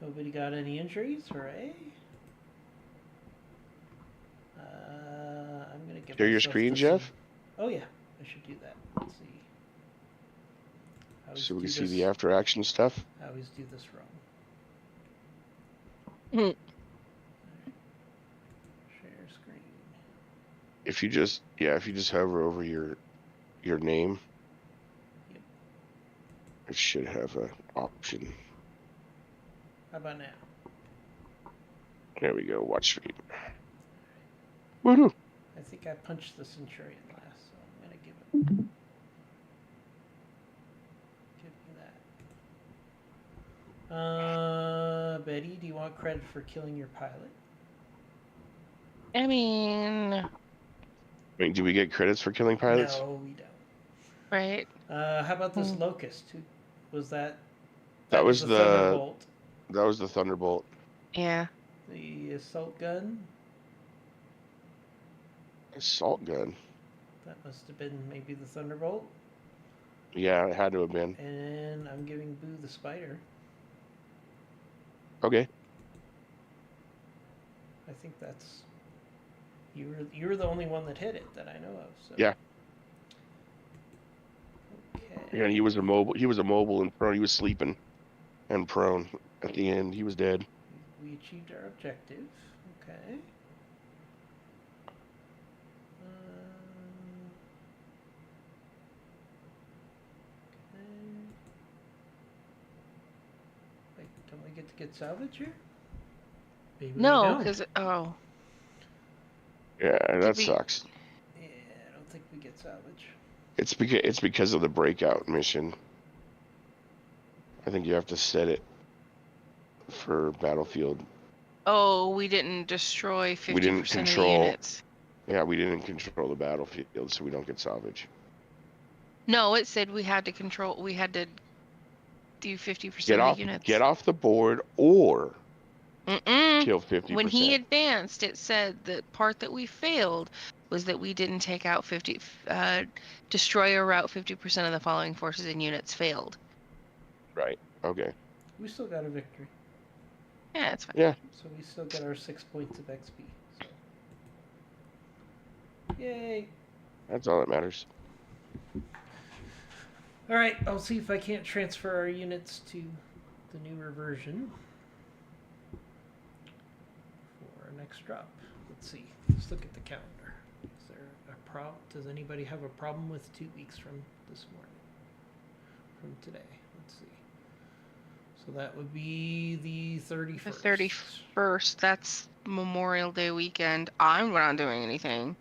Nobody got any injuries? Hooray. I'm gonna give Share your myself screen, this Jeff? Oh yeah, I should do that. Let's see. I always So we do can see this- the after action stuff. I always do this wrong. Share screen. If you just hover over your name, Yep. it should have an option. How about now? There we go. Watch stream. Woohoo! I think I punched the Centurion last, so I'm gonna give me that. Betty, do you want credit for killing your pilot? I mean, I mean, do we get credits for killing pilots? No, we don't. right? How about this Locust? Who was that? That was the Thunderbolt. That was the Thunderbolt. Yeah. The assault gun. Assault gun. That must have been maybe the Thunderbolt. Yeah, it had to have been. And I'm giving Boo the spider. Okay. I think that's you were the only one that hit it that I know of. So. Yeah. Okay. Yeah, and he was a mobile. He was a mobile and prone. He was sleeping and prone. At the end, he was dead. We achieved our objective. Okay. Okay. Wait, don't we get salvage here? Maybe we No, don't. because Yeah, that we- sucks. Yeah, I don't think we get salvage. It's because of the breakout mission. I think you have to set it for Battlefield. we didn't destroy 50% We didn't of the control- units. Yeah, we didn't control the battlefield, so we don't get salvage. No, it said we had to control. We had to do 50% Get of off, the units. get off the board, or Mm-mm. kill 50%. When he advanced, it said the part that we failed was that we didn't take out destroy or rout 50% of the following forces and units failed. Right. Okay. We still got a victory. Yeah, it's fine. Yeah. So we still get our 6 points of XP. So. Yay! That's all that matters. Alright, I'll see if I can't transfer our units to the newer version. For our next drop. Let's see. Let's look at the calendar. Is there a problem? Does anybody have a problem with 2 weeks from this morning? From today? Let's see. So that would be the 31st. The 31st, that's Memorial Day weekend. I'm not doing anything.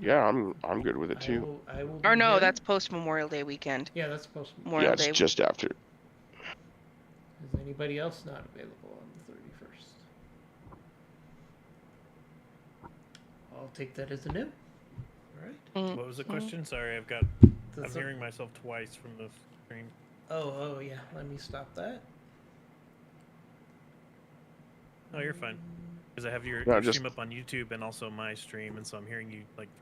Yeah, I'm good with it too. I will Or be no, there. that's post Memorial Day weekend. Yeah, that's supposed to be. Memorial Yeah, it's Day. just after. Is anybody else not available on the 31st? I'll take that as a no. Alright. What was the Mhm. question? Sorry, I'm The hearing myself twice from the stream. Oh, yeah. Let me stop that. No, you're fine. Because I have your No, your just- stream up on YouTube and also my stream, and so I'm hearing you like